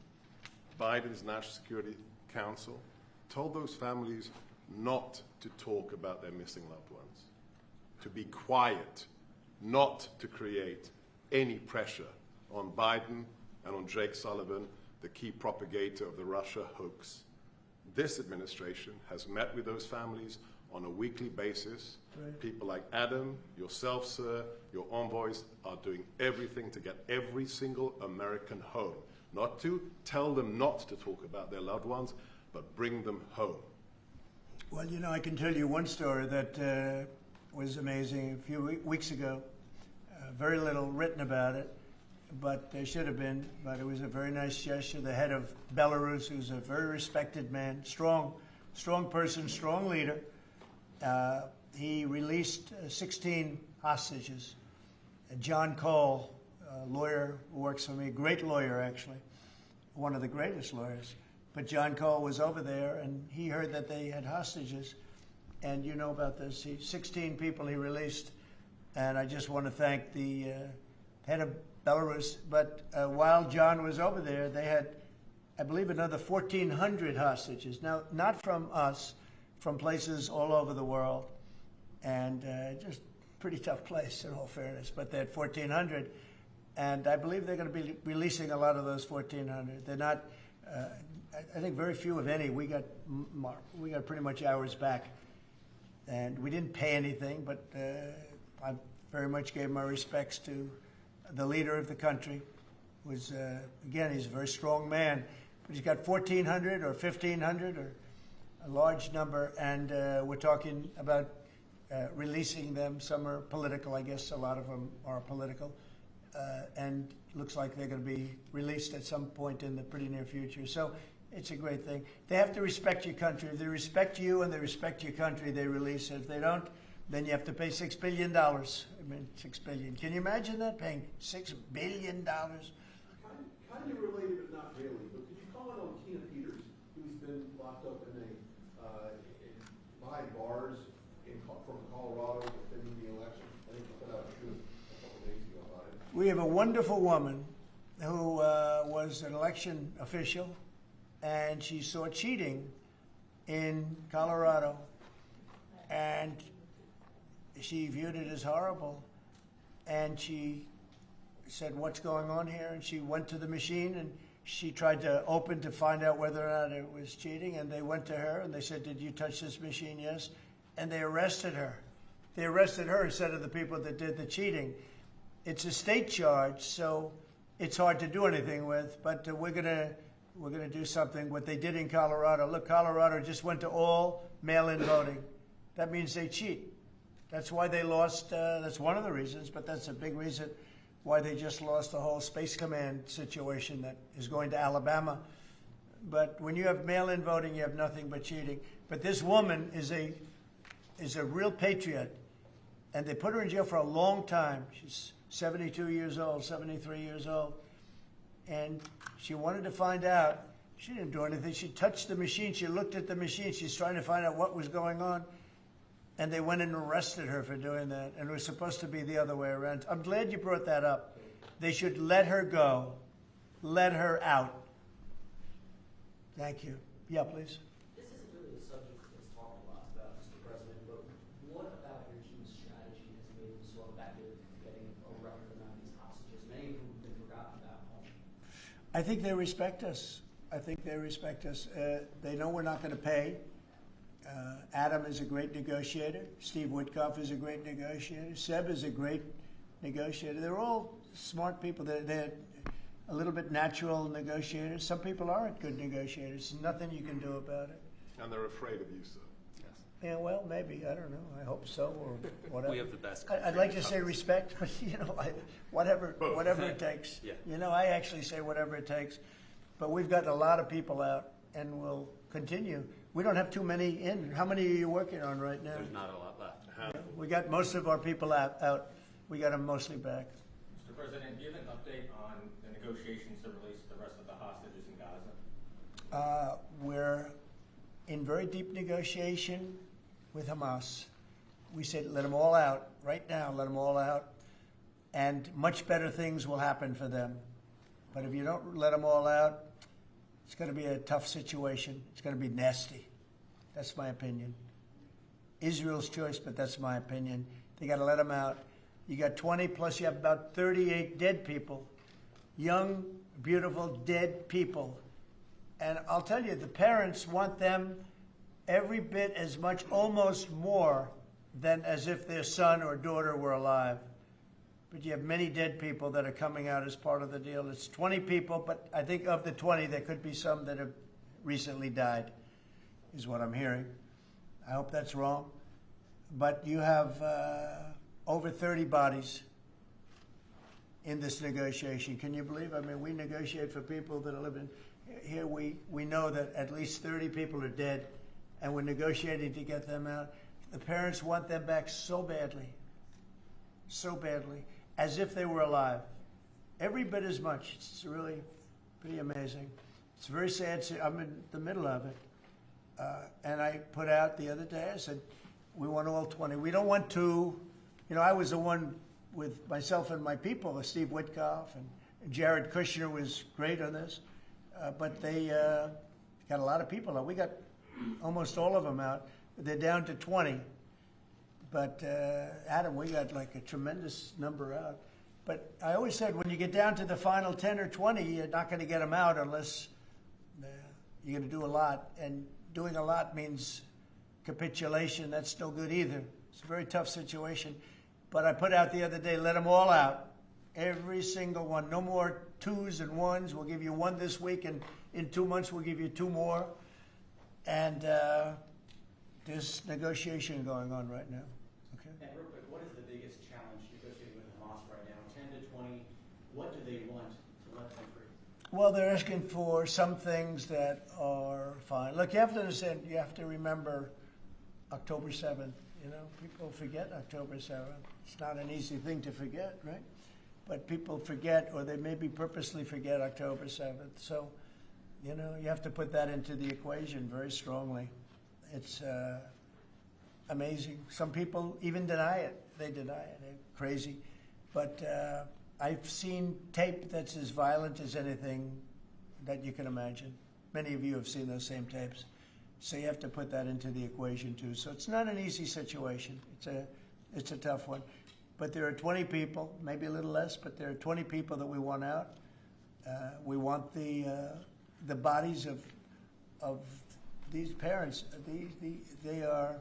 Biden's National Security Council, told those families not to talk about their missing loved ones, to be quiet, not to create any pressure on Biden and on Jake Sullivan, the key propagator of the Russia hoax. This administration has met with those families on a weekly basis. Right. People like Adam, yourself, sir, your envoys are doing everything to get every single American home. Not to tell them not to talk about their loved ones, but bring them home. Well, I can tell you one story that was amazing. A few weeks ago, very little written about it, but there should have been. But it was a very nice gesture. The head of Belarus, who's a very respected man, strong person, strong leader, he released 16 hostages. John Cole, a lawyer who works for me, great lawyer actually, one of the greatest lawyers. But John Cole was over there, and he heard that they had hostages. And you know about this. 16 people he released. And I just want to thank the head of Belarus. But while John was over there, they had, I believe, another 1,400 hostages. Now, not from us, from places all over the world. And just pretty tough place, in all fairness. But they had 1,400. And I believe they're going to be releasing a lot of those 1,400. They're not... I think very few, if any. We got pretty much ours back, and we didn't pay anything. But I very much gave my respects to the leader of the country. Was again, he's a very strong man, but he's got 1,400 or 1,500 or a large number, and we're talking about releasing them. Some are political, I guess. A lot of them are political, and looks like they're going to be released at some point in the pretty near future. So it's a great thing. They have to respect your country. If they respect you and they respect your country, they release it. If they don't, then you have to pay $6 billion. I mean, $6 billion. Can you imagine that, paying $6 billion? Can kind of related, but not really. But could you comment on Tina Peters, who's been locked up in behind bars from Colorado within the election? I think you put out a truth a couple days ago about it. We have a wonderful woman who was an election official, and she saw cheating in Colorado, and she viewed it as horrible, and she said, "What's going on here?" And she went to the machine, and she tried to open to find out whether or not it was cheating, and they went to her, and they said, "Did you touch this machine?" "Yes." And they arrested her. They arrested her instead of the people that did the cheating. It's a state charge, so it's hard to do anything with, but we're gonna do something. What they did in Colorado, look, Colorado just went to all mail-in voting. That means they cheat. That's why they lost, that's one of the reasons, but that's a big reason why they just lost the whole Space Command situation that is going to Alabama. But when you have mail-in voting, you have nothing but cheating. But this woman is a real patriot, and they put her in jail for a long time. She's 72 years old, 73 years old, and she wanted to find out. She didn't do anything. She touched the machine. She looked at the machine. She's trying to find out what was going on, and they went and arrested her for doing that, and it was supposed to be the other way around. I'm glad you brought that up. They should let her go, let her out. Thank you. Yeah, please. This isn't really a subject that's talked a lot about, Mr. President, but what about your team's strategy has made them so effective getting a record amount of these hostages, many of whom have been forgotten about home? I think they respect us. I think they respect us. They know we're not going to pay. Adam is a great negotiator. Steve Witkoff is a great negotiator. Seb is a great negotiator. They're all smart people. They're a little bit natural negotiators. Some people aren't good negotiators. Nothing you can do about it. And they're afraid of you, sir. Yes. Yeah, well, maybe. I don't know. I hope so, or whatever. We have the best. I'd like to say respect, but whatever it takes. Yeah. I actually say whatever it takes. But we've got a lot of people out, and we'll continue. We don't have too many in. How many are you working on right now? There's not a lot left. We got most of our people out. We got them mostly back. Mr. President, do you have an update on the negotiations to release the rest of the hostages in Gaza? We're in very deep negotiation with Hamas. We said, let them all out right now, let them all out, and much better things will happen for them. But if you don't let them all out, it's going to be a tough situation. It's going to be nasty. That's my opinion. Israel's choice, but that's my opinion. They got to let them out. You got 20, plus you have about 38 dead people. Young, beautiful, dead people. And I'll tell you, the parents want them every bit as much, almost more, than as if their son or daughter were alive. But you have many dead people that are coming out as part of the deal. It's 20 people, but I think of the 20, there could be some that have recently died, is what I'm hearing. I hope that's wrong. But you have over 30 bodies in this negotiation. Can you believe? I mean, we negotiate for people that are living here. We know that at least 30 people are dead, and we're negotiating to get them out. The parents want them back so badly, as if they were alive. Every bit as much. It's really pretty amazing. It's very sad. I'm in the middle of it. And I put out the other day, I said, we want all 20. We don't want two. I was the one with myself and my people, Steve Witkoff, and Jared Kushner was great on this. But they got a lot of people out. We got almost all of them out. They're down to 20. But Adam, we got like a tremendous number out. But I always said, when you get down to the final 10 or 20, you're not going to get them out unless you're going to do a lot. And doing a lot means capitulation. That's no good either. It's a very tough situation. But I put out the other day, let them all out. Every single one. No more twos and ones. We'll give you one this week, and in 2 months we'll give you two more. And there's negotiation going on right now. Okay. And real quick, what is the biggest challenge negotiating with Hamas right now? 10 to 20, what do they want to let them free? Well, they're asking for some things that are fine. Look, you have to understand, you have to remember October 7th. People forget October 7th. It's not an easy thing to forget, right? but people forget, or they maybe purposely forget October 7th. So, you know, you have to put that into the equation very strongly. It's amazing. Some people even deny it. They deny it. They're crazy. But I've seen tape that's as violent as anything that you can imagine. Many of you have seen those same tapes. So you have to put that into the equation too. So it's not an easy situation. It's a tough one. But there are 20 people, maybe a little less, but there are 20 people that we want out. We want the bodies of these parents. They are,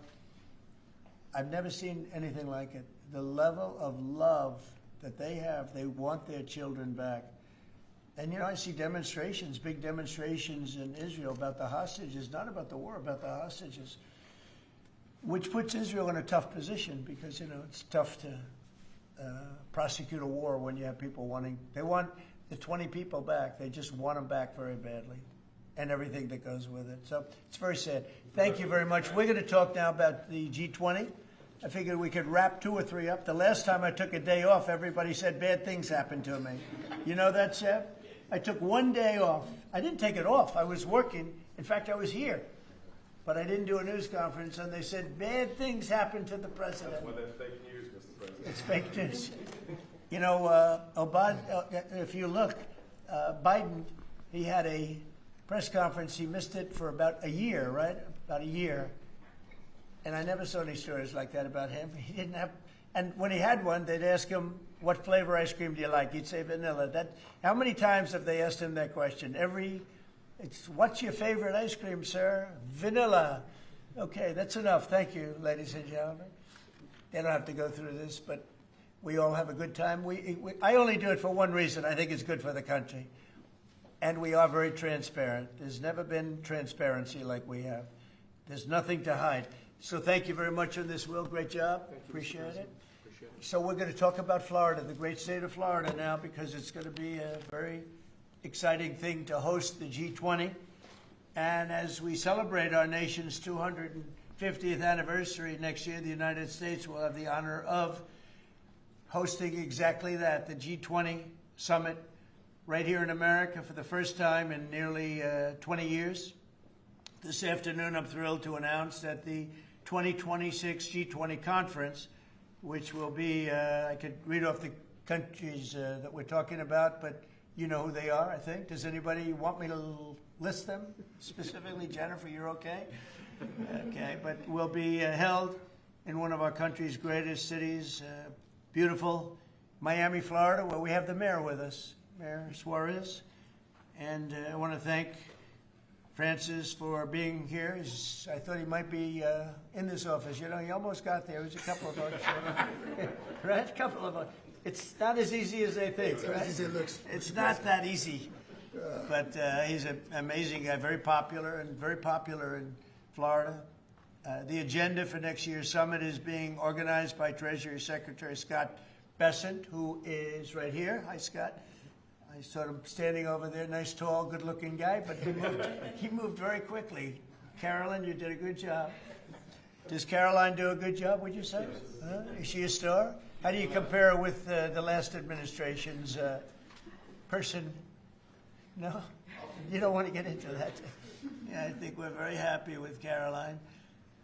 I've never seen anything like it. The level of love that they have, they want their children back. And, you know, I see demonstrations, big demonstrations in Israel about the hostages, not about the war, about the hostages, which puts Israel in a tough position because, you know, it's tough to prosecute a war when you have people they want the 20 people back. They just want them back very badly and everything that goes with it. So it's very sad. Thank you very much. We're going to talk now about the G20. I figured we could wrap 2 or 3 up. The last time I took a day off, everybody said bad things happened to me. You know that, Chef? I took 1 day off. I didn't take it off. I was working. In fact, I was here. But I didn't do a news conference, and they said bad things happened to the president. That's why they're fake news, Mr. President. It's fake news. You know, if you look, Biden, he had a press conference. He missed it for about a year, right? About a year. And I never saw any stories like that about him. He didn't have, and when he had one, they'd ask him, what flavor ice cream do you like? He'd say vanilla. How many times have they asked him that question? What's your favorite ice cream, sir? Vanilla. Okay, that's enough. Thank you, ladies and gentlemen. They don't have to go through this, but we all have a good time. I only do it for one reason. I think it's good for the country. And we are very transparent. There's never been transparency like we have. There's nothing to hide. So thank you very much on this, Will. Great job. Appreciate it. So we're going to talk about Florida, the great state of Florida now, because it's going to be a very exciting thing to host the G20. And as we celebrate our nation's 250th anniversary next year, the United States will have the honor of hosting exactly that, the G20 summit right here in America for the first time in nearly 20 years. This afternoon, I'm thrilled to announce that the 2026 G20 conference, which will be, I could read off the countries that we're talking about, but you know who they are, I think. Does anybody want me to list them specifically? Jennifer, you're okay? Okay, but will be held in one of our country's greatest cities, beautiful Miami, Florida, where we have the mayor with us, Mayor Suarez. And I want to thank Francis for being here. I thought he might be in this office. You know, he almost got there. There's a couple of us. Right? A couple of us. It's not as easy as they think, right? It's not that easy. But he's an amazing guy, very popular in Florida. The agenda for next year's summit is being organized by Treasury Secretary Scott Bessent, who is right here. Hi, Scott. I saw him standing over there, nice, tall, good-looking guy, but he moved very quickly. Carolyn, you did a good job. Does Caroline do a good job, would you say? Is she a star? How do you compare her with the last administration's person? No? You don't want to get into that. Yeah, I think we're very happy with Caroline.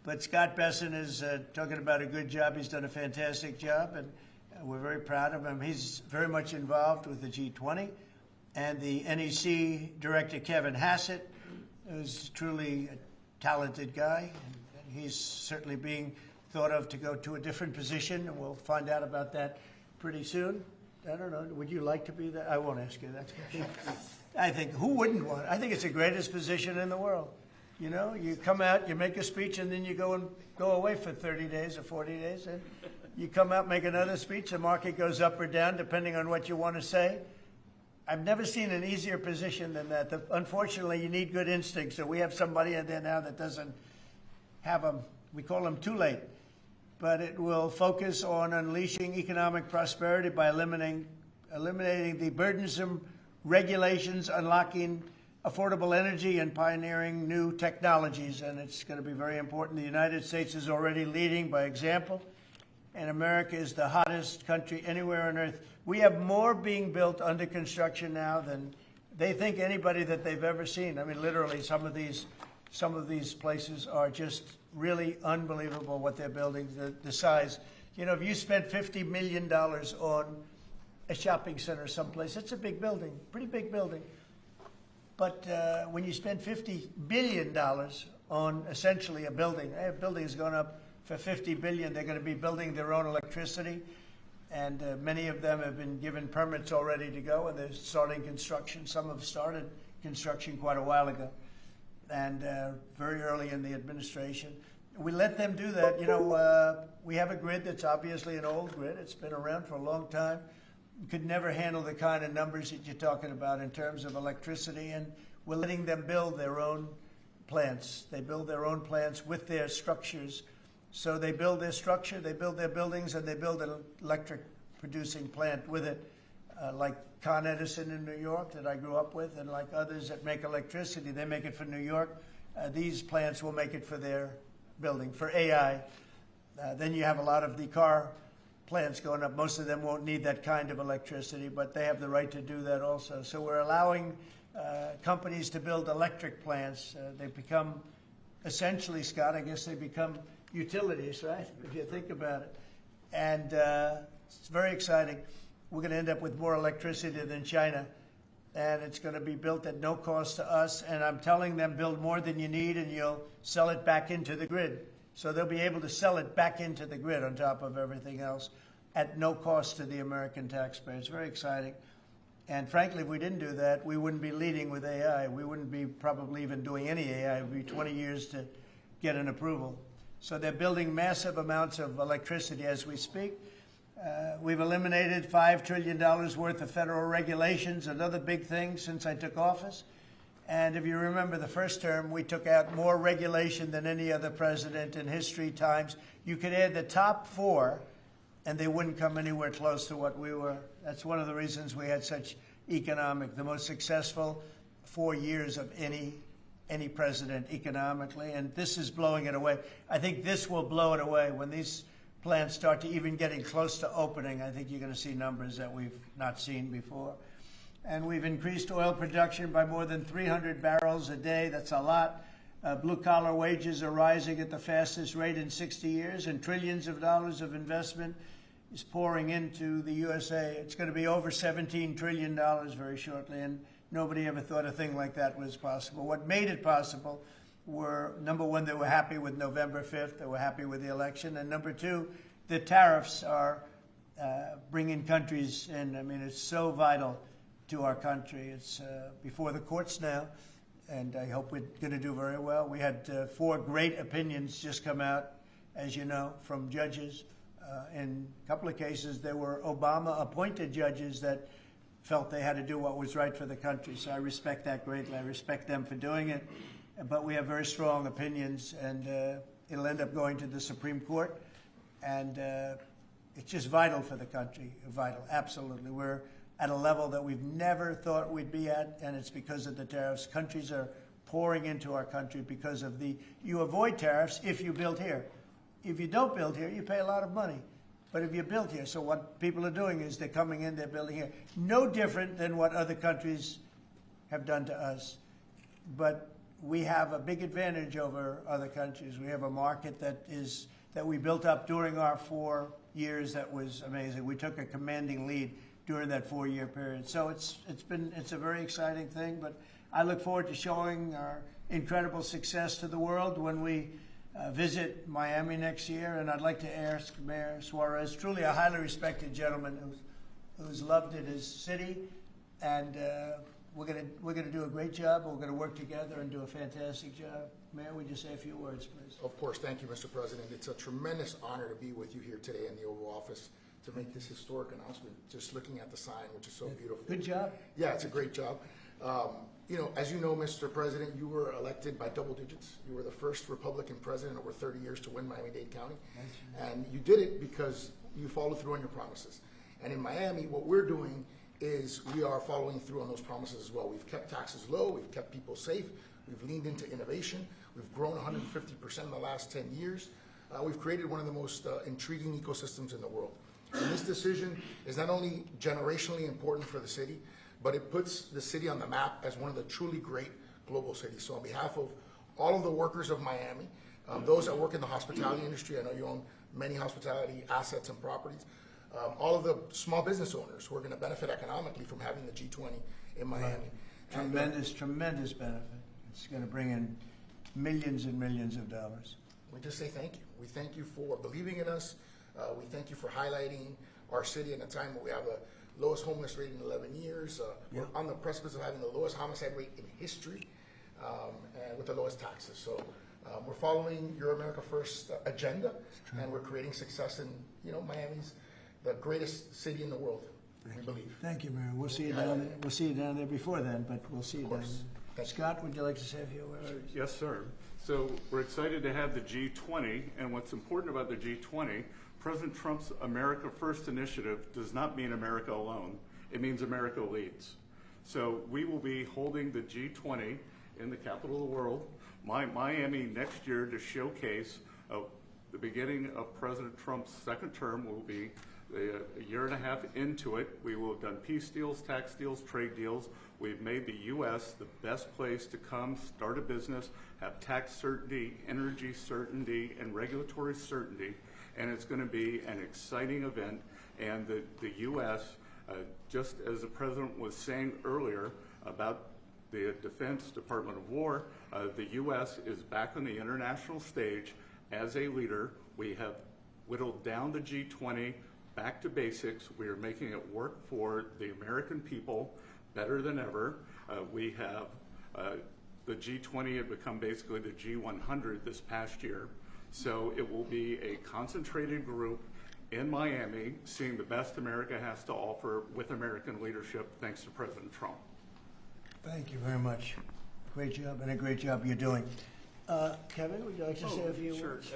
But Scott Bessent is talking about a good job. He's done a fantastic job, and we're very proud of him. He's very much involved with the G20. And the NEC director, Kevin Hassett, who's truly a talented guy. And he's certainly being thought of to go to a different position, and we'll find out about that pretty soon. I don't know. Would you like to be that? I won't ask you that. I think, who wouldn't want it? I think it's the greatest position in the world. You know, you come out, you make a speech, and then you go away for 30 days or 40 days, and you come out, make another speech, the market goes up or down depending on what you want to say. I've never seen an easier position than that. Unfortunately, you need good instincts, so we have somebody in there now that doesn't have them. We call them too late. But it will focus on unleashing economic prosperity by eliminating the burdensome regulations, unlocking affordable energy, and pioneering new technologies. And it's going to be very important. The United States is already leading by example. and America is the hottest country anywhere on earth. We have more being built under construction now than they think anybody that they've ever seen. I mean, literally, some of these places are just really unbelievable what they're building, the size. You know, if you spent $50 million on a shopping center someplace, it's a big building, pretty big building. But when you spend $50 billion on essentially a building, a building has gone up for $50 billion. They're going to be building their own electricity, and many of them have been given permits already to go, and they're starting construction. Some have started construction quite a while ago, and very early in the administration. We let them do that. You know, we have a grid that's obviously an old grid. It's been around for a long time. We could never handle the kind of numbers that you're talking about in terms of electricity, and we're letting them build their own plants. They build their own plants with their structures. So they build their structure, they build their buildings, and they build an electric producing plant with it, like Con Edison in New York that I grew up with, and like others that make electricity. They make it for New York. These plants will make it for their building, for AI. Then you have a lot of the car plants going up. Most of them won't need that kind of electricity, but they have the right to do that also. So we're allowing companies to build electric plants. They become, essentially, Scott, I guess they become utilities, right, if you think about it. And it's very exciting. We're going to end up with more electricity than China, and it's going to be built at no cost to us. And I'm telling them, build more than you need, and you'll sell it back into the grid. So they'll be able to sell it back into the grid on top of everything else at no cost to the American taxpayer. It's very exciting. And frankly, if we didn't do that, we wouldn't be leading with AI. We wouldn't be probably even doing any AI. It would be 20 years to get an approval. So they're building massive amounts of electricity as we speak. We've eliminated $5 trillion worth of federal regulations, another big thing since I took office. And if you remember the first term, we took out more regulation than any other president in history times. You could add the top 4, and they wouldn't come anywhere close to what we were. That's one of the reasons we had such the most successful 4 years of any president economically, and this is blowing it away. I think this will blow it away. When these plants start to even getting close to opening, I think you're going to see numbers that we've not seen before. And we've increased oil production by more than 300 barrels a day. That's a lot. Blue-collar wages are rising at the fastest rate in 60 years, and trillions of dollars of investment is pouring into the USA. It's going to be over $17 trillion very shortly, and nobody ever thought a thing like that was possible. What made it possible were, number one, they were happy with November 5th. They were happy with the election. And number two, the tariffs are bringing countries in. I mean, it's so vital to our country. It's before the courts now, and I hope we're going to do very well. We had 4 great opinions just come out, as you know, from judges. In a couple of cases, there were Obama-appointed judges that felt they had to do what was right for the country. So I respect that greatly. I respect them for doing it. But we have very strong opinions, and it'll end up going to the Supreme Court. And it's just vital for the country, vital, absolutely. We're at a level that we've never thought we'd be at, and it's because of the tariffs. Countries are pouring into our country because of you avoid tariffs if you build here. If you don't build here, you pay a lot of money. But if you build here, so what people are doing is they're coming in, they're building here. No different than what other countries have done to us. But we have a big advantage over other countries. We have a market that we built up during our 4 years that was amazing. We took a commanding lead during that 4-year period. So it's a very exciting thing, but I look forward to showing our incredible success to the world when we visit Miami next year. And I'd like to ask Mayor Suarez, truly a highly respected gentleman who's loved in his city, and we're gonna do a great job. We're gonna work together and do a fantastic job. Mayor, would you say a few words, please? Of course. Thank you, Mr. President. It's a tremendous honor to be with you here today in the Oval Office to make this historic announcement, just looking at the sign, which is so beautiful. Good job. Yeah, it's a great job. As you know, Mr. President, you were elected by double digits. You were the first Republican president over 30 years to win Miami-Dade County. And you did it because you followed through on your promises. And in Miami, what we're doing is we are following through on those promises as well. We've kept taxes low. We've kept people safe. We've leaned into innovation. We've grown 150% in the last 10 years. we've created one of the most intriguing ecosystems in the world. And this decision is not only generationally important for the city, but it puts the city on the map as one of the truly great global cities. So on behalf of all of the workers of Miami, those that work in the hospitality industry, I know you own many hospitality assets and properties, all of the small business owners who are going to benefit economically from having the G20 in Miami. Tremendous, tremendous benefit. It's going to bring in millions and millions of dollars. We just say thank you. We thank you for believing in us. We thank you for highlighting our city in a time where we have the lowest homeless rate in 11 years. We're on the precipice of having the lowest homicide rate in history, and with the lowest taxes. So we're following your America First agenda, and we're creating success in, Miami's the greatest city in the world, we believe. Thank you, Mayor. We'll see you down there. We'll see you down there before then, but we'll see you down there. Scott, would you like to say a few words? Yes, sir. So we're excited to have the G20, and what's important about the G20, President Trump's America First initiative does not mean America alone. It means America leads. So we will be holding the G20 in the capital of the world, Miami, next year to showcase the beginning of President Trump's second term. Will be a year and a half into it. We will have done peace deals, tax deals, trade deals. We've made the U.S. the best place to come, start a business, have tax certainty, energy certainty, and regulatory certainty. And it's going to be an exciting event. And the U.S., just as the President was saying earlier about the Defense Department of War, the U.S. is back on the international stage as a leader. We have whittled down the G20 back to basics. We are making it work for the American people better than ever. We have the G20 had become basically the G100 this past year. So it will be a concentrated group in Miami seeing the best America has to offer with American leadership, thanks to President Trump. Thank you very much. Great job, and a great job you're doing. Kevin, would you like to say a few words?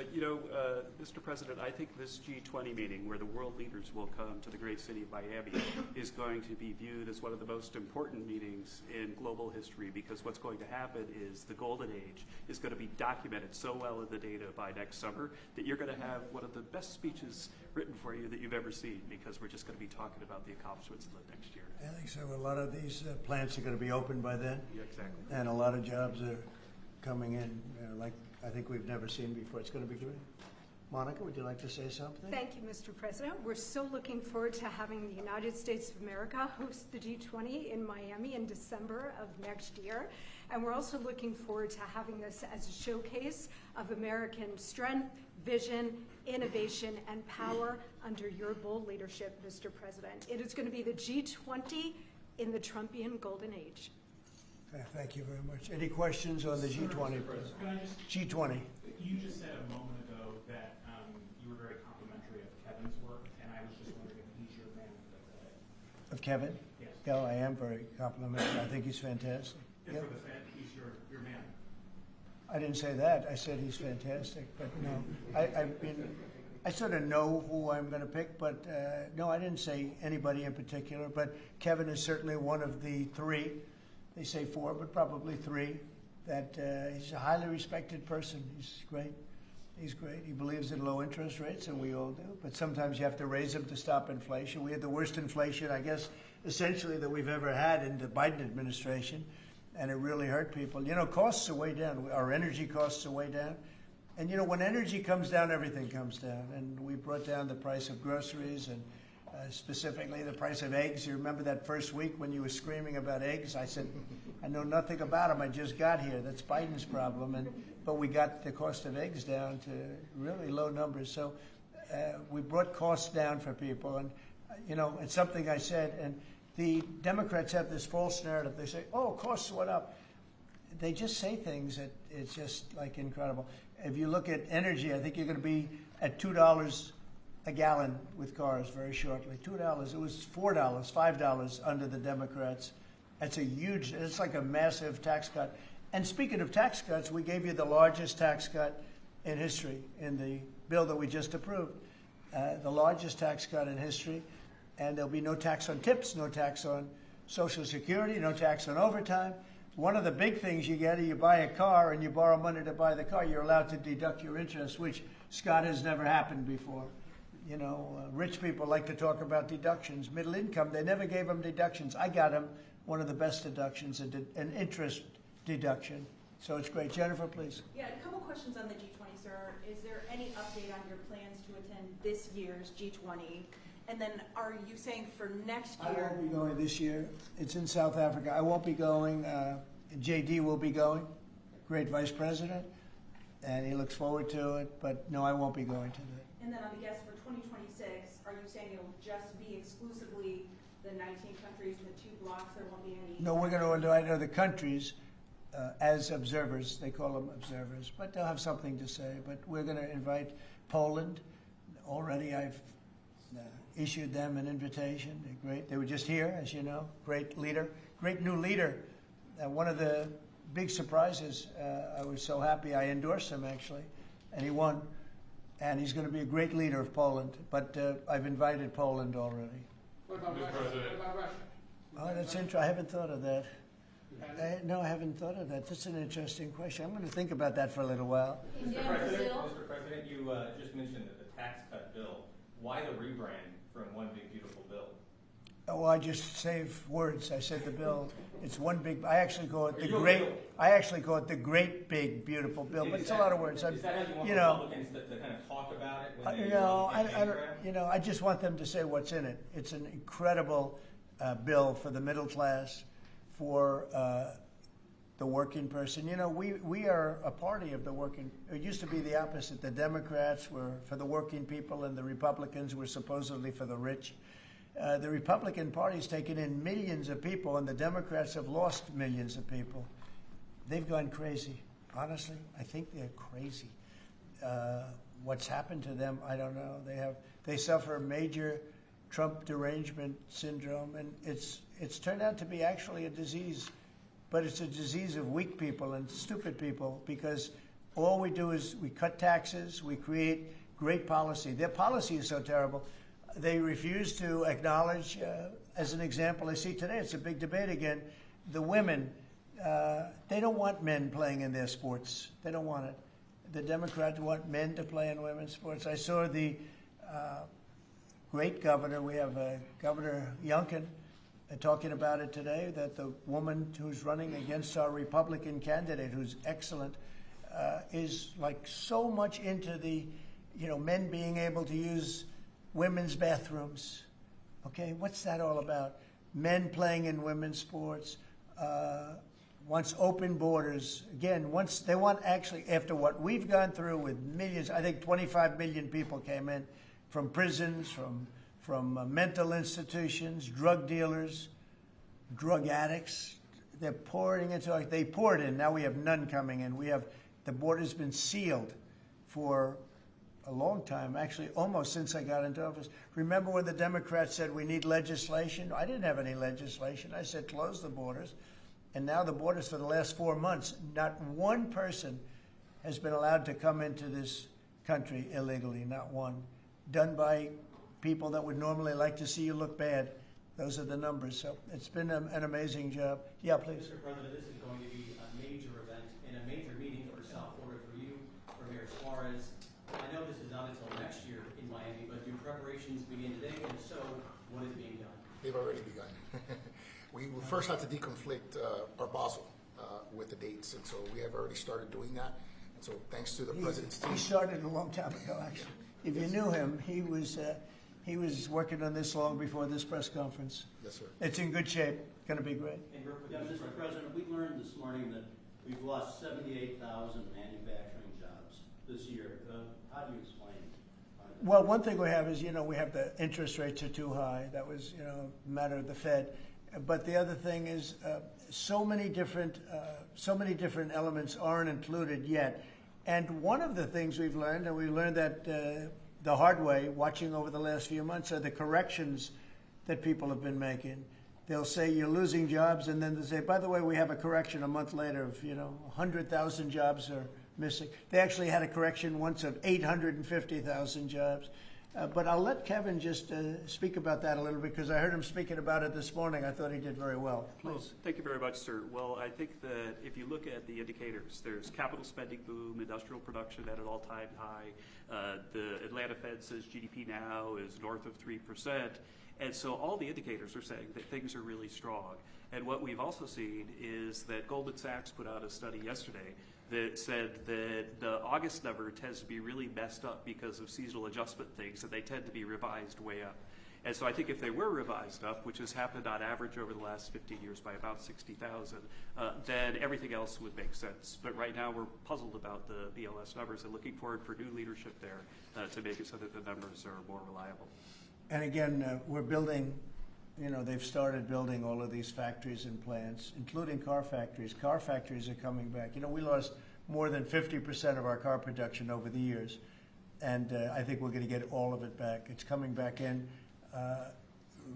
Mr. President, I think this G20 meeting, where the world leaders will come to the great city of Miami, is going to be viewed as one of the most important meetings in global history, because what's going to happen is the golden age is going to be documented so well in the data by next summer that you're going to have one of the best speeches written for you that you've ever seen, because we're just going to be talking about the accomplishments of the next year. I think so. A lot of these plants are going to be open by then. Yeah, exactly. And a lot of jobs are coming in, like I think we've never seen before. It's going to be great. Monica, would you like to say something? Thank you, Mr. President. We're so looking forward to having the United States of America host the G20 in Miami in December of next year. And we're also looking forward to having this as a showcase of American strength, vision, innovation, and power under your bold leadership, Mr. President. It is going to be the G20 in the Trumpian golden age. Thank you very much. Any questions on the G20? G20. You just said a moment ago that you were very complimentary of Kevin's work, and I was just wondering if he's your man Of Kevin? Yes. Yeah, I am very complimentary. I think he's fantastic. And Yep. for the Fed, he's your man. I didn't say that. I said he's fantastic, but no. I sort of know who I'm going to pick, but no, I didn't say anybody in particular. But Kevin is certainly one of the three. They say four, but probably three. That he's a highly respected person. He's great. He's great. He believes in low interest rates, and we all do. But sometimes you have to raise them to stop inflation. We had the worst inflation, I guess, essentially that we've ever had in the Biden administration, and it really hurt people. Costs are way down. Our energy costs are way down. And, when energy comes down, everything comes down. And we brought down the price of groceries and specifically the price of eggs. You remember that first week when you were screaming about eggs? I said, I know nothing about them. I just got here. That's Biden's problem. But we got the cost of eggs down to really low numbers. So we brought costs down for people. And, it's something I said. And the Democrats have this false narrative. They say, costs went up. They just say things that it's just like incredible. If you look at energy, I think you're going to be at $2 a gallon with cars very shortly. $2. It was $4, $5 under the Democrats. It's like a massive tax cut. And speaking of tax cuts, we gave you the largest tax cut in history in the bill that we just approved. The largest tax cut in history. And there'll be no tax on tips, no tax on Social Security, no tax on overtime. One of the big things you get is you buy a car and you borrow money to buy the car, you're allowed to deduct your interest, which Scott, has never happened before. You know, rich people like to talk about deductions. Middle income, they never gave them deductions. I got them one of the best deductions, an interest deduction. So it's great. Jennifer, please. Yeah, a couple questions on the G20, sir. Is there any update on your plans to attend this year's G20? And then are you saying for next I year? won't be going this year. It's in South Africa. I won't be going. JD will be going, great vice president, and he looks forward to it. But no, I won't be going to that. And then on the guest for 2026, are you saying it'll just be exclusively the 19 countries and the 2 blocks? There won't be any? No, we're going to invite other countries as observers. They call them observers, but they'll have something to say. But we're going to invite Poland. Already I've issued them an invitation. They're great. They were just here, as you know. Great leader, great new leader. One of the big surprises, I was so happy I endorsed him actually, and he won. And he's going to be a great leader of Poland. But I've invited Poland already. What about Russia? What about Russia? Oh, that's interesting. I haven't thought of that. No, I haven't thought of that. That's an interesting question. I'm going to think about that for a little while. Mr. President, you just mentioned the tax cut bill. Why the rebrand from One Big Beautiful Bill? Oh, I just saved words. I said the bill. It's one big. I actually call it the great. I actually call it the great big beautiful bill. But it's a lot of words. Is that how you want you know, Republicans to kind of talk about it? When they I don't. You know, I just want them to say what's in it. It's an incredible bill for the middle class, for the working person. You know, we are a party of the working. It used to be the opposite. The Democrats were for the working people, and the Republicans were supposedly for the rich. The Republican Party's taken in millions of people, and the Democrats have lost millions of people. They've gone crazy. Honestly, I think they're crazy. What's happened to them, I don't know. They suffer major Trump derangement syndrome, and it's turned out to be actually a disease, but it's a disease of weak people and stupid people, because all we do is we cut taxes, we create great policy. Their policy is so terrible. They refuse to acknowledge, as an example, I see today, it's a big debate again, the women, they don't want men playing in their sports. They don't want it. The Democrats want men to play in women's sports. I saw the great governor, we have Governor Youngkin, talking about it today, that the woman who's running against our Republican candidate, who's excellent, is like so much into the, men being able to use women's bathrooms. Okay, what's that all about? Men playing in women's sports, wants open borders. Again, once they want, actually, after what we've gone through with millions, I think 25 million people came in from prisons, from mental institutions, drug dealers, drug addicts. They're pouring into, they poured in, now we have none coming in. The border's been sealed for a long time, actually almost since I got into office. Remember when the Democrats said we need legislation? I didn't have any legislation. I said close the borders. And now the borders, for the last 4 months, not one person has been allowed to come into this country illegally, not one. Done by people that would normally like to see you look bad. Those are the numbers. So it's been an amazing job. Yeah, please. Mr. President, this is going to be a major event and a major meeting for South Florida, for you, for Mayor Suarez. I know this is not until next year in Miami, but do preparations begin today? And if so, what is being done? They've already begun. We will first have to deconflict our Basel with the dates, and so we have already started doing that. And so thanks to the President's team. He started a long time ago, actually. If you knew him, he was working on this long before this press conference. Yes, sir. It's in good shape. Going to be great. Yeah, Mr. President, we learned this morning that we've lost 78,000 manufacturing jobs this year. How do you explain? Well, one thing we have is, we have the interest rates are too high. That was, a matter of the Fed. But the other thing is, so many different elements aren't included yet. And one of the things we've learned, and we learned that the hard way, watching over the last few months, are the corrections that people have been making. They'll say you're losing jobs, and then they'll say, by the way, we have a correction a month later of 100,000 jobs are missing. They actually had a correction once of 850,000 jobs. But I'll let Kevin just speak about that a little bit, because I heard him speaking about it this morning. I thought he did very well. Well, Please. thank you very much, sir. Well, I think that if you look at the indicators, there's capital spending boom, industrial production at an all-time high. The Atlanta Fed says GDP now is north of 3%. And so all the indicators are saying that things are really strong. And what we've also seen is that Goldman Sachs put out a study yesterday that said that the August number tends to be really messed up because of seasonal adjustment things, and they tend to be revised way up. And so I think if they were revised up, which has happened on average over the last 15 years by about 60,000, then everything else would make sense. But right now we're puzzled about the BLS numbers and looking forward for new leadership there to make it so that the numbers are more reliable. And again, we're building, they've started building all of these factories and plants, including car factories. Car factories are coming back. We lost more than 50% of our car production over the years, and I think we're going to get all of it back. It's coming back in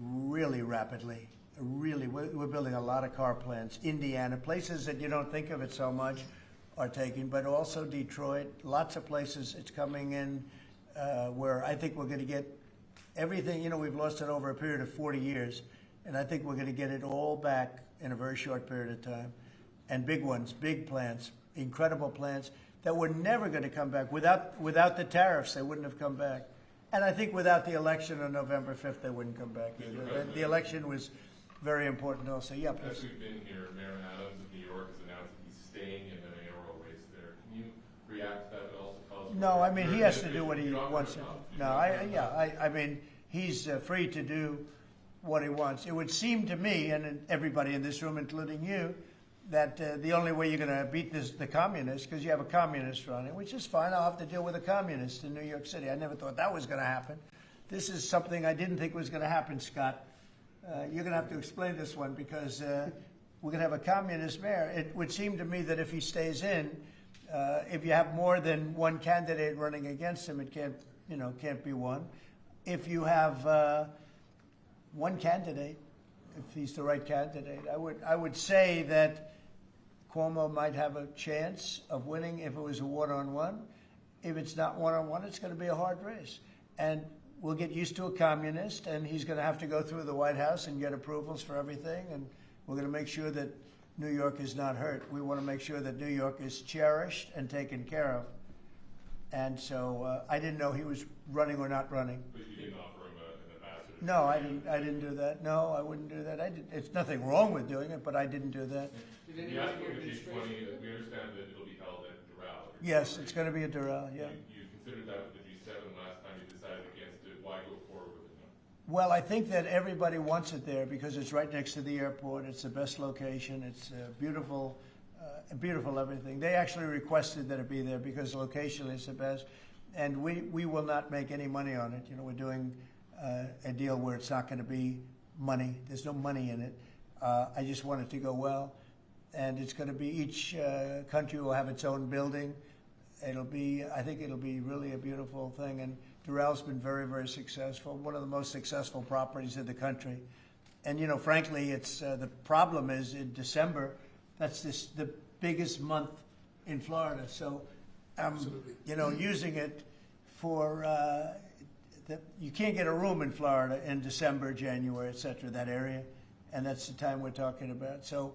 really rapidly. We're building a lot of car plants. Indiana, places that you don't think of it so much, are taking, but also Detroit, lots of places it's coming in where I think we're going to get everything. We've lost it over a period of 40 years, and I think we're going to get it all back in a very short period of time. And big ones, big plants, incredible plants that were never going to come back. Without the tariffs, they wouldn't have come back. And I think without the election on November 5th, they wouldn't come back either. The election was very important also. Yeah, please. As we've been here, Mayor Adams of New York has announced that he's staying in the mayoral race there. Can you react to that, but also tell us? No, I mean, he has to do what he wants. No, I mean, he's free to do what he wants. It would seem to me, and everybody in this room, including you, that the only way you're going to beat the communists, because you have a communist running, which is fine. I'll have to deal with a communist in New York City. I never thought that was going to happen. This is something I didn't think was going to happen, Scott. You're going to have to explain this one, because we're going to have a communist mayor. It would seem to me that if he stays in, if you have more than one candidate running against him, it can't be one. If you have one candidate, if he's the right candidate, I would say that Cuomo might have a chance of winning if it was a one-on-one. If it's not one-on-one, it's going to be a hard race. And we'll get used to a communist, and he's going to have to go through the White House and get approvals for everything, and we're going to make sure that New York is not hurt. We want to make sure that New York is cherished and taken care of. And so I didn't know he was running or not running. But you didn't offer him an ambassador? No, I didn't do that. No, I wouldn't do that. It's nothing wrong with doing it, but I didn't do that. Did We anybody asked here for the administration? G20, we understand that it'll be held at Doral. Yes, it's going to be a Doral, yeah. You considered that with the G7 last time you decided against it. Why go forward with it now? Well, I think that everybody wants it there because it's right next to the airport. It's the best location. It's beautiful, beautiful everything. They actually requested that it be there because the location is the best. And we will not make any money on it. We're doing a deal where it's not going to be money. There's no money in it. I just want it to go well. And it's going to be each country will have its own building. I think it'll be really a beautiful thing. And Doral's been very, very successful. One of the most successful properties in the country. And frankly, it's the problem is in December. That's the biggest month in Florida. So, using it for you can't get a room in Florida in December, January, et cetera, that area, and that's the time we're talking about. So,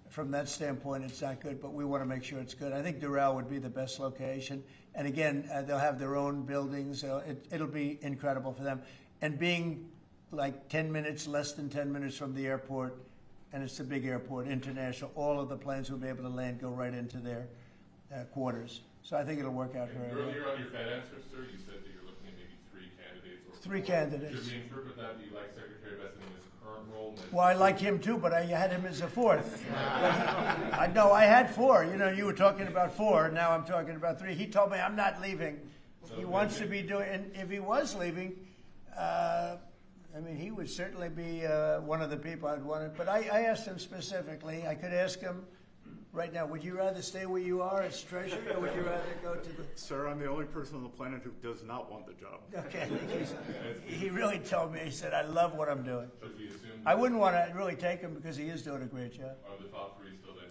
from that standpoint, it's not good, but we want to make sure it's good. I think Doral would be the best location, and again, they'll have their own buildings. It'll be incredible for them, and being like 10 minutes, less than 10 minutes from the airport, and it's a big airport, international. All of the planes will be able to land, go right into their quarters. So I think it'll work out very well. Earlier on your Fed answer, sir, you said that you're looking at maybe three candidates. Or three candidates. Should we interpret that you like Secretary Bessent in his current role? Well, I like him too, but I had him as a fourth. I had four. You were talking about four. Now I'm talking about three. He told me I'm not leaving. He wants to be doing, and if he was leaving, he would certainly be one of the people I'd want. But I asked him specifically. I could ask him right now, would you rather stay where you are as treasurer, or would you rather go to the... Sir, I'm the only person on the planet who does not want the job. Okay. He really told me, he said, I love what I'm doing. Should we assume I wouldn't want to really take him because he is doing a great job. Are the top three still then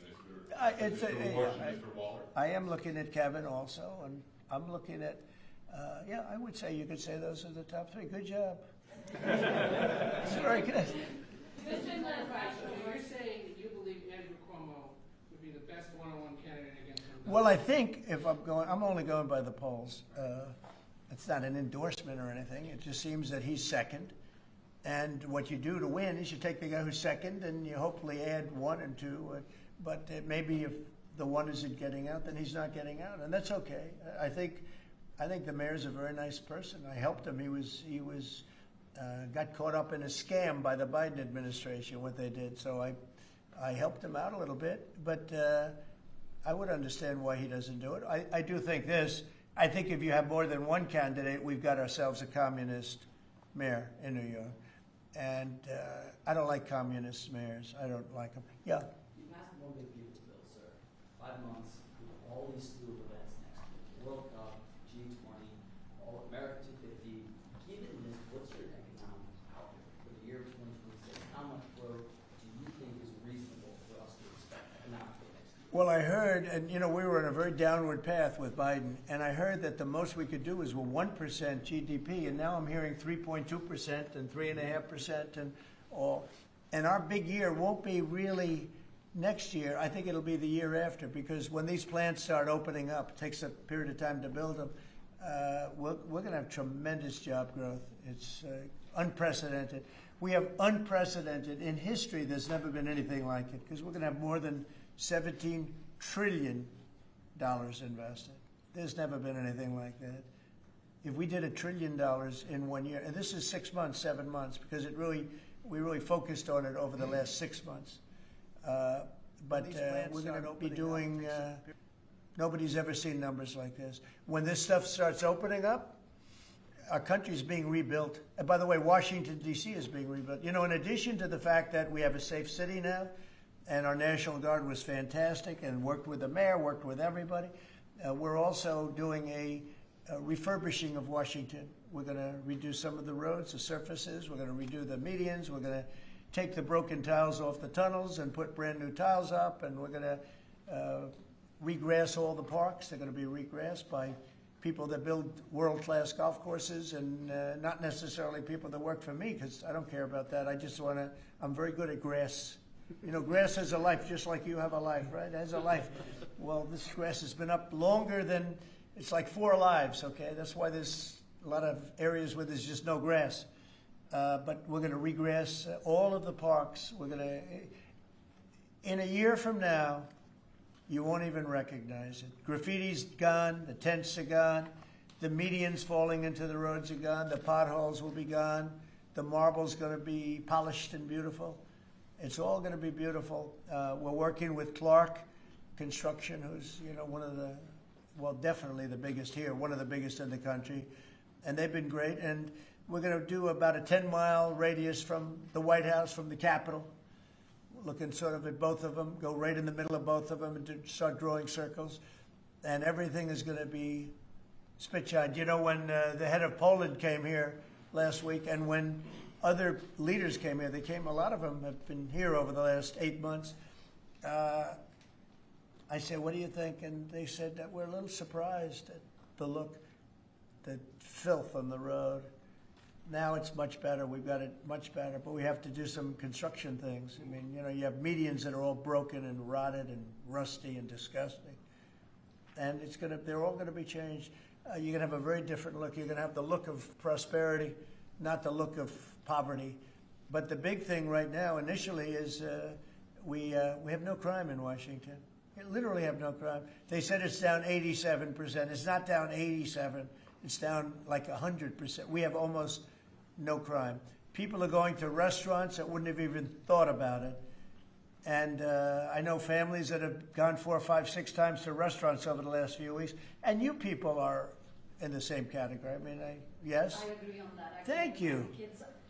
Mr. Waller? I am looking at Kevin also, and I'm looking at Yeah, I would say you could say those are the top three. Good job. It's very good. Just to clarify, so you're saying that you believe Andrew Cuomo would be the best one-on-one candidate against him? Well, I think if I'm only going by the polls. It's not an endorsement or anything. It just seems that he's second. And what you do to win is you take the guy who's second and you hopefully add one and two. But maybe if the one isn't getting out, then he's not getting out, and that's okay. I think the mayor's a very nice person. I helped him. He was got caught up in a scam by the Biden administration, what they did. So I helped him out a little bit, but I would understand why he doesn't do it. I do think this. I think if you have more than one candidate, we've got ourselves a communist mayor in New York. And I don't like communist mayors. I don't like them. Yeah. You passed one big beautiful bill, sir. 5 months, all these slew of events next year. World Cup, G20, all America 250. Given this, what's your economic outlook for the year 2026? How much growth do you think is reasonable for us to expect economically next year? Well, I heard, and we were on a very downward path with Biden, and I heard that the most we could do is 1% GDP, and now I'm hearing 3.2% and 3.5% and all. And our big year won't be really next year. I think it'll be the year after, because when these plants start opening up, it takes a period of time to build them. We're going to have tremendous job growth. It's unprecedented. We have unprecedented in history. There's never been anything like it, because we're going to have more than $17 trillion invested. There's never been anything like that. If we did $1 trillion in 1 year, and this is 6 months, 7 months, because we really focused on it over the last 6 months. But we're going to be doing, nobody's ever seen numbers like this. When this stuff starts opening up, our country's being rebuilt. And by the way, Washington, D.C. is being rebuilt. In addition to the fact that we have a safe city now, and our National Guard was fantastic and worked with the mayor, worked with everybody. We're also doing a refurbishing of Washington. We're going to redo some of the roads, the surfaces. We're going to redo the medians. We're going to take the broken tiles off the tunnels and put brand new tiles up. And we're going to regrass all the parks. They're going to be regrassed by people that build world-class golf courses, and not necessarily people that work for me, because I don't care about that. I just want to, I'm very good at grass. Grass has a life, just like you have a life, right? It has a life. Well, this grass has been up longer than, it's like 4 lives, okay? That's why there's a lot of areas where there's just no grass. But we're going to regrass all of the parks. We're going to, in a year from now, you won't even recognize it. Graffiti's gone, the tents are gone, the medians falling into the roads are gone, the potholes will be gone, the marble's going to be polished and beautiful. It's all going to be beautiful. We're working with Clark Construction, who's one of the, well, definitely the biggest here, one of the biggest in the country, and they've been great. And we're going to do about a 10-mile radius from the White House, from the Capitol, looking sort of at both of them, go right in the middle of both of them and start drawing circles, and everything is going to be spit-shined. When the head of Poland came here last week, and when other leaders came here, a lot of them have been here over the last 8 months. I said, what do you think? And they said that we're a little surprised at the look, the filth on the road. Now it's much better. We've got it much better, but we have to do some construction things. I mean, you have medians that are all broken and rotted and rusty and disgusting. And they're all going to be changed. You're going to have a very different look. You're going to have the look of prosperity, not the look of poverty. But the big thing right now, initially, is we have no crime in Washington. We literally have no crime. They said it's down 87%. It's not down 87. It's down like 100%. We have almost no crime. People are going to restaurants that wouldn't have even thought about it. And I know families that have gone 4, 5, 6 times to restaurants over the last few weeks. And you people are in the same category. I mean, yes? I agree on that. Thank you.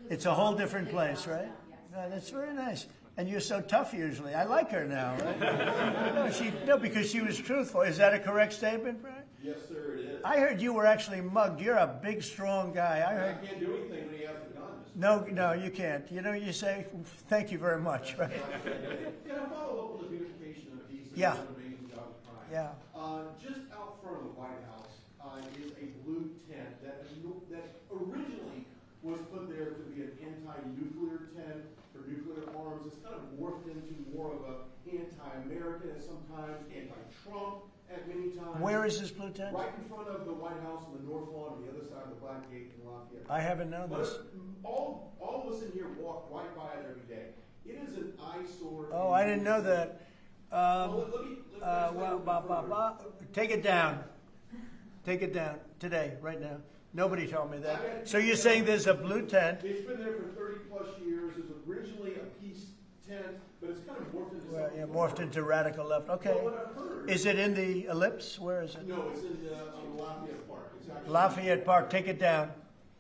It's a whole different place, right? No, that's very nice. And you're so tough usually. I like her now, right? No, because she was truthful. Is that a correct statement, Brian? Yes, sir, it is. I heard you were actually mugged. You're a big, strong guy. I can't do anything when he has a gun. No, you can't. You say, thank you very much, right? Can I follow up on the beautification of D.C. Yeah. and the millions of crime? Yeah. Just out front of the White House is a blue tent kind of morphed into more of a anti-American at some times, anti-Trump at many times. Where is this blue tent? Right in front of the White House on the north lawn, on the other side of the Black Gate in Lafayette. I haven't known this. All of us in here walk right by it every day. It is an eyesore. Oh, I didn't know that. Take it down. Take it down today, right now. Nobody told me that. So you're saying there's a blue tent? It's been there for 30 plus years. It was originally a peace tent, but it's kind of morphed into something. Yeah, morphed into radical left. Okay. Well, what I've heard, Is it in the Ellipse? Where is it? no, it's in Lafayette Park. It's actually Lafayette Park. Take it down.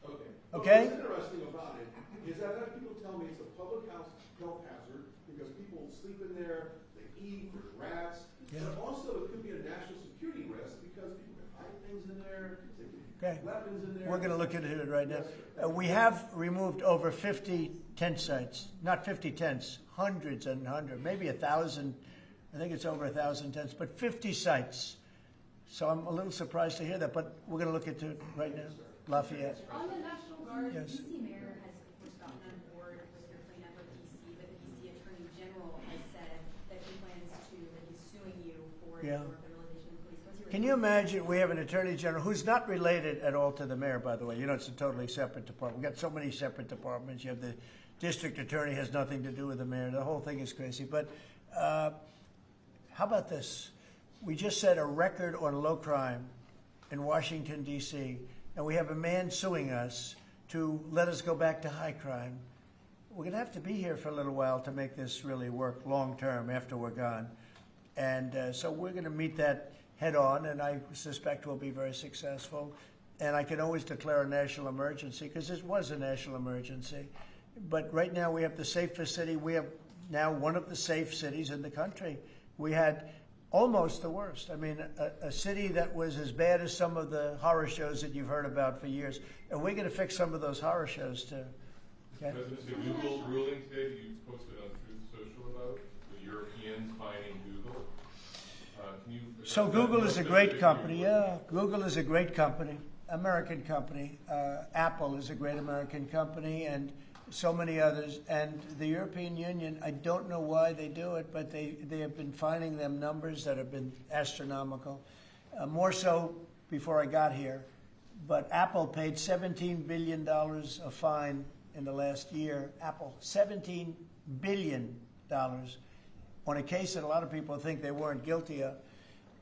Okay. Okay? What's interesting about it is that I've had people tell me it's a public health hazard because people sleep in there, they eat, there's rats. Yeah. But also it could be a national security risk because people can hide things in there, they can Okay. weapons in there. We're going to look at it right now. Yes, sir. We have removed over 50 tent sites. Not 50 tents, hundreds and hundreds, maybe 1,000. I think it's over 1,000 tents, but 50 sites. So I'm a little surprised to hear that, but we're going to look into it right now. Lafayette. On the National Guard, Yes. DC Mayor has, of course, gotten on board with your cleanup of DC, but the DC Attorney General has said that he plans to, that he's suing you for Yeah. your federalization of police. What's your Can you imagine, we have an attorney general who's not related at all to the mayor, by the way. You know, it's a totally separate department. We've got so many separate departments. You have the district attorney has nothing to do with the mayor. The whole thing is crazy. But how about this? We just set a record on low crime in Washington, D.C., and we have a man suing us to let us go back to high crime. We're going to have to be here for a little while to make this really work long term after we're gone. And so we're going to meet that head on, and I suspect we'll be very successful. And I can always declare a national emergency because this was a national emergency. But right now we have the safest city. We have now one of the safe cities in the country. We had almost the worst. I mean, a city that was as bad as some of the horror shows that you've heard about for years. And we're going to fix some of those horror shows too. Okay? President, the Google ruling today that you posted on Truth Social about the Europeans finding Google. So Google is a great company. Yeah, Google is a great company, American company. Apple is a great American company, and so many others. And the European Union, I don't know why they do it, but they have been finding them numbers that have been astronomical. More so before I got here. But Apple paid $17 billion of fine in the last year. Apple, $17 billion on a case that a lot of people think they weren't guilty of.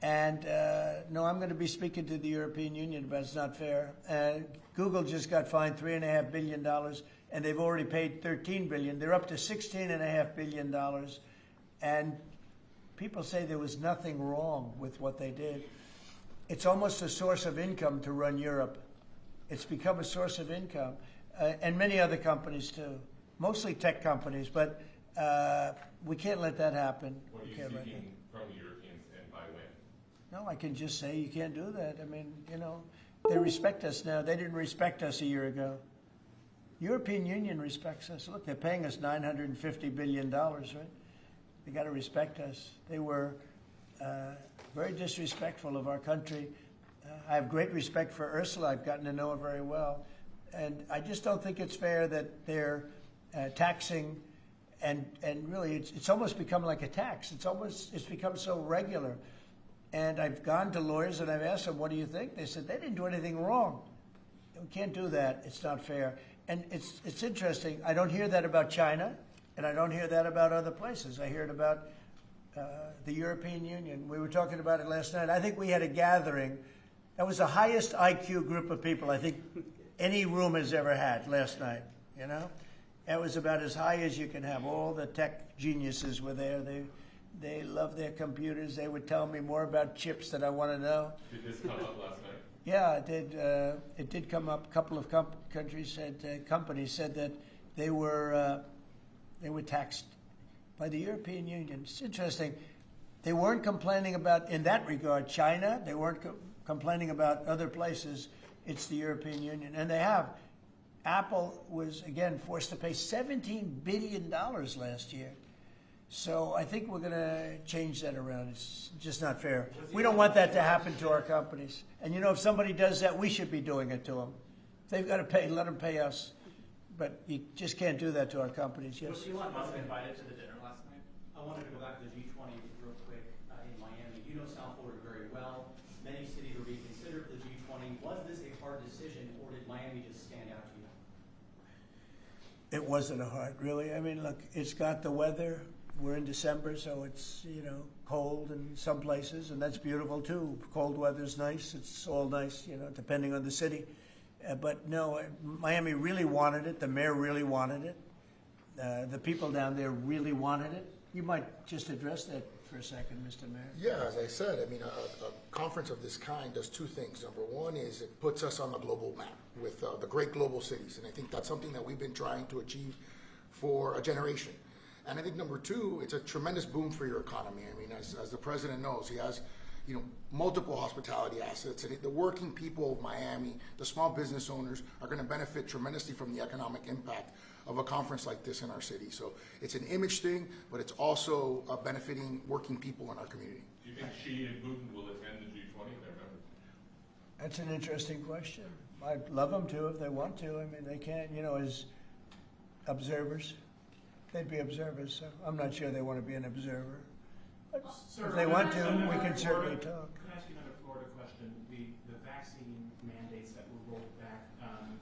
And no, I'm going to be speaking to the European Union, but it's not fair. Google just got fined $3.5 billion, and they've already paid $13 billion. They're up to $16.5 billion. And people say there was nothing wrong with what they did. It's almost a source of income to run Europe. It's become a source of income. And many other companies too, mostly tech companies, but we can't let that happen. What are you seeking from the Europeans and by when? No, I can just say you can't do that. I mean, you know, they respect us now. They didn't respect us a year ago. European Union respects us. Look, they're paying us $950 billion, right? They got to respect us. They were very disrespectful of our country. I have great respect for Ursula. I've gotten to know her very well. And I just don't think it's fair that they're taxing, and really it's almost become like a tax. It's become so regular. And I've gone to lawyers and I've asked them, what do you think? They said, they didn't do anything wrong. We can't do that. It's not fair. And it's interesting. I don't hear that about China, and I don't hear that about other places. I hear it about the European Union. We were talking about it last night. I think we had a gathering. That was the highest IQ group of people I think any room has ever had last night, you know? It was about as high as you can have. All the tech geniuses were there. They love their computers. They would tell me more about chips that I want to know. Did this come up last night? Yeah, it did. It did come up. A couple of companies said that they were taxed by the European Union. It's interesting. They weren't complaining about, in that regard, China. They weren't complaining about other places. It's the European Union, and they have. Apple was again forced to pay $17 billion last year. So I think we're going to change that around. It's just not fair. We don't want that to happen to our companies. And you know, if somebody does that, we should be doing it to them. They've got to pay. Let them pay us. But you just can't do that to our companies. Yes. Was Elon Musk invited to the dinner last wanted to go back to the G20 real quick in Miami. You know South Florida very well. Many cities are being considered for the G20. Was this a hard decision, or did Miami just stand out to you? It wasn't a hard, really. I mean, look, it's got the weather. We're in December, so it's, you know, cold in some places, and that's beautiful too. Cold weather's nice. It's all nice, you know, depending on the city. But no, Miami really wanted it. The mayor really wanted it. The people down there really wanted it. You might just address that for a second, Mr. Mayor. Yeah, as I said, I mean, a conference of this kind does two things. Number one is it puts us on the global map with the great global cities, and I think that's something that we've been trying to achieve for a generation. And I think number two, it's a tremendous boom for your economy. I mean, as the president knows, he has, you know, multiple hospitality assets, and the working people of Miami, the small business owners, are going to benefit tremendously from the economic impact of a conference like this in our city. So it's an image thing, but it's also benefiting working people in our community. Do you think Xi and Putin will attend the G20 if they're members? That's an interesting question. I'd love them to if they want to. I mean, they can, you know, as observers. They'd be observers, so I'm not sure they want to be an observer. But Sir, if they want to, another we can Florida- certainly talk. Can I ask you another Florida question? The vaccine mandates that were rolled back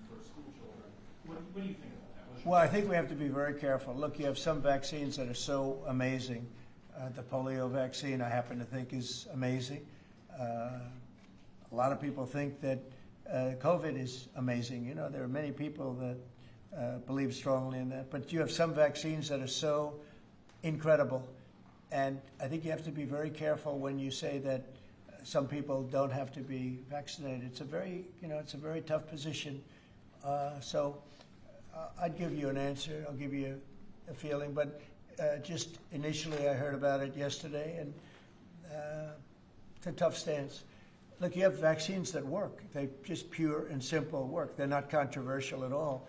for school children. What do you think about that? What's your Well, I think we have to be very careful. Look, you have some vaccines that are so amazing. The polio vaccine, I happen to think, is amazing. A lot of people think that COVID is amazing. You know, there are many people that believe strongly in that. But you have some vaccines that are so incredible. And I think you have to be very careful when you say that some people don't have to be vaccinated. It's a very, you know, it's a very tough position. So I'd give you an answer. I'll give you a feeling. But just initially, I heard about it yesterday, and it's a tough stance. Look, you have vaccines that work. They just pure and simple work. They're not controversial at all.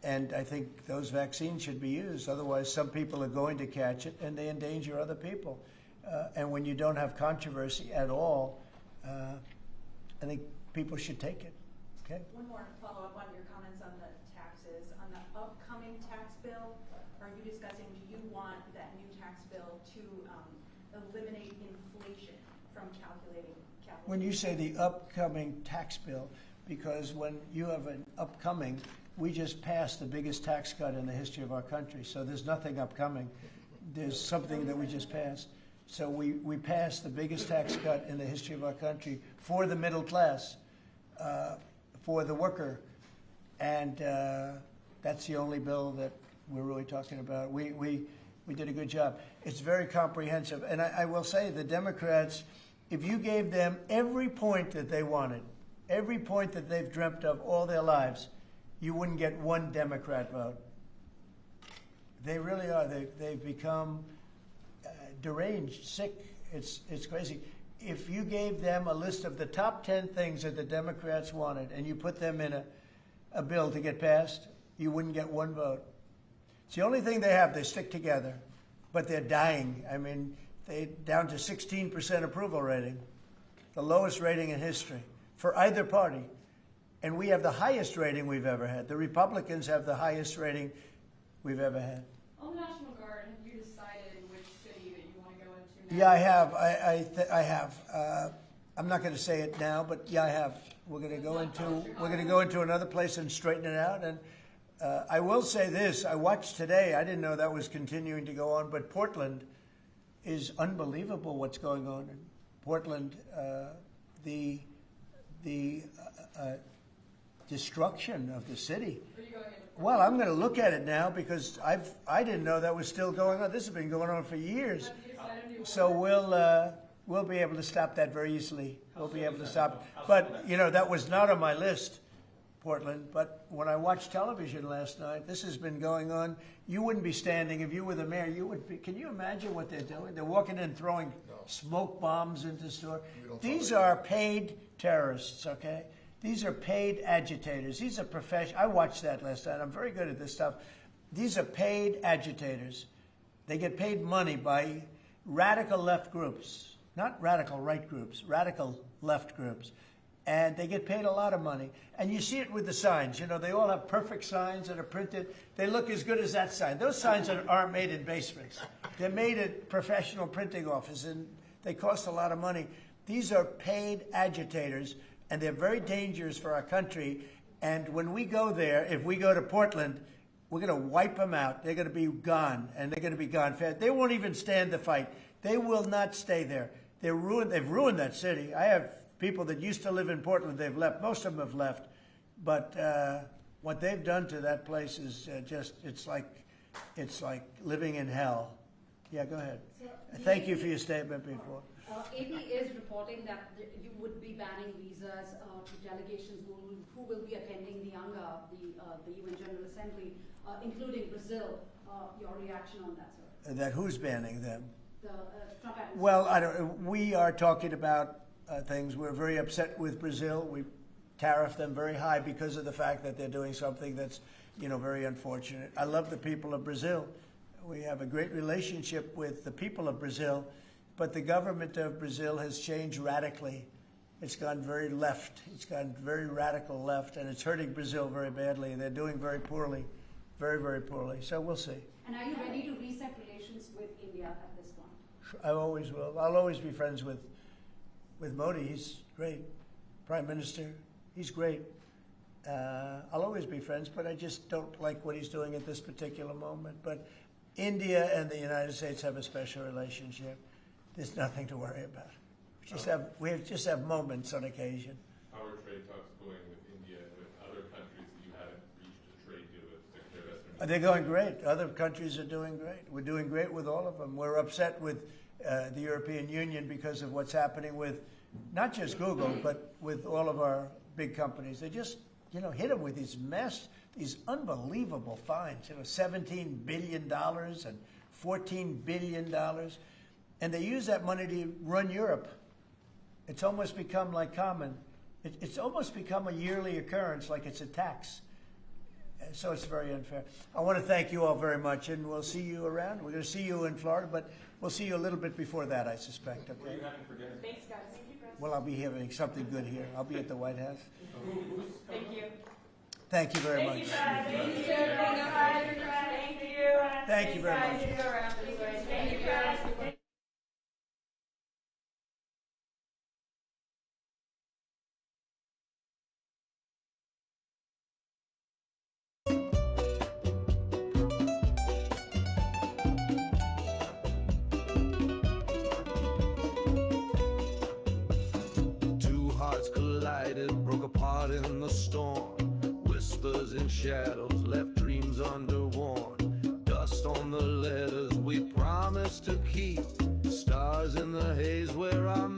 And I think those vaccines should be used. Otherwise, some people are going to catch it, and they endanger other people. And when you don't have controversy at all, I think people should take it. Okay? One more follow-up on your comments on the taxes. On the upcoming tax bill, are you discussing, do you want that new tax bill to eliminate inflation from calculating capital? When you say the upcoming tax bill, because when you have an upcoming, we just passed the biggest tax cut in the history of our country, so there's nothing upcoming. There's something that we just passed. So we passed the biggest tax cut in the history of our country for the middle class, for the worker, and that's the only bill that we're really talking about. We did a good job. It's very comprehensive, and I will say the Democrats, if you gave them every point that they wanted, every point that they've dreamt of all their lives, you wouldn't get one Democrat vote. They really are. They've become deranged, sick. It's crazy. If you gave them a list of the top 10 things that the Democrats wanted and you put them in a bill to get passed, you wouldn't get one vote. It's the only thing they have. They stick together, but they're dying. I mean, they're down to 16% approval rating, the lowest rating in history for either party. And we have the highest rating we've ever had. The Republicans have the highest rating we've ever had. On the National Guard, have you decided which city that you want to go into now? Yeah, I have. I have. I'm not going to say it now, but yeah, I have. We're going to go into another place and straighten it out. And I will say this: I watched today. I didn't know that was continuing to go on, but Portland is unbelievable. What's going on in Portland? The destruction of the city. Well, I'm going to look at it now because I didn't know that was still going on. This has been going on for years. So we'll be able to stop that very easily. We'll be able to stop. But you know, that was not on my list, Portland. But when I watched television last night, this has been going on. You wouldn't be standing if you were the mayor. You would be. Can you imagine what they're doing? They're walking in, throwing smoke bombs into the store. These are paid terrorists. Okay. These are paid agitators. These are professional. I watched that last night. I'm very good at this stuff. These are paid agitators. They get paid money by radical left groups, not radical right groups, radical left groups. and they get paid a lot of money. And you see it with the signs. You know, they all have perfect signs that are printed. They look as good as that sign. Those signs aren't made in basements. They're made at professional printing offices, and they cost a lot of money. These are paid agitators, and they're very dangerous for our country. And when we go there, if we go to Portland, we're going to wipe them out. They're going to be gone, and they're going to be gone fast. They won't even stand the fight. They will not stay there. They've ruined that city. I have people that used to live in Portland. They've left. Most of them have left. But what they've done to that place is it's like living in hell. Yeah, go ahead. Thank you for your statement before. AP is reporting that you would be banning visas to delegations who will be attending the UNGA, the UN General Assembly, including Brazil. Your reaction on that, sir? That who's banning them? The Trump administration. Well, we are talking about things. We're very upset with Brazil. We tariff them very high because of the fact that they're doing something that's, very unfortunate. I love the people of Brazil. We have a great relationship with the people of Brazil, but the government of Brazil has changed radically. It's gone very left. It's gone very radical left, and it's hurting Brazil very badly. They're doing very poorly, very, very poorly. So we'll see. And are you ready to reset relations with India at this point? I always will. I'll always be friends with Modi. He's great. Prime Minister, he's great. I'll always be friends, but I just don't like what he's doing at this particular moment. But India and the United States have a special relationship. There's nothing to worry about. We just have moments on occasion. How are trade talks going with India and with other countries that you haven't reached a trade deal with, particularly Western? They're going great. Other countries are doing great. We're doing great with all of them. We're upset with the European Union because of what's happening with not just Google, but with all of our big companies. They just, hit them with these unbelievable fines. $17 billion and $14 billion. And they use that money to run Europe. It's almost become like common. It's almost become a yearly occurrence, like it's a tax. So it's very unfair. I want to thank you all very much, and we'll see you around. We're going to see you in Florida, but we'll see you a little bit before that, I suspect. Okay? What are you having for dinner? Thanks, guys. Thank you, President. Well, I'll be having something good here. I'll be at the White House. Thank you. Thank you very much. Thank you, Thank you. Thank you very much. Thank you, guys. Two hearts collided, broke apart in the storm. Whispers in shadows left dreams underworn. Dust on the letters we promised to keep. Stars in the haze where our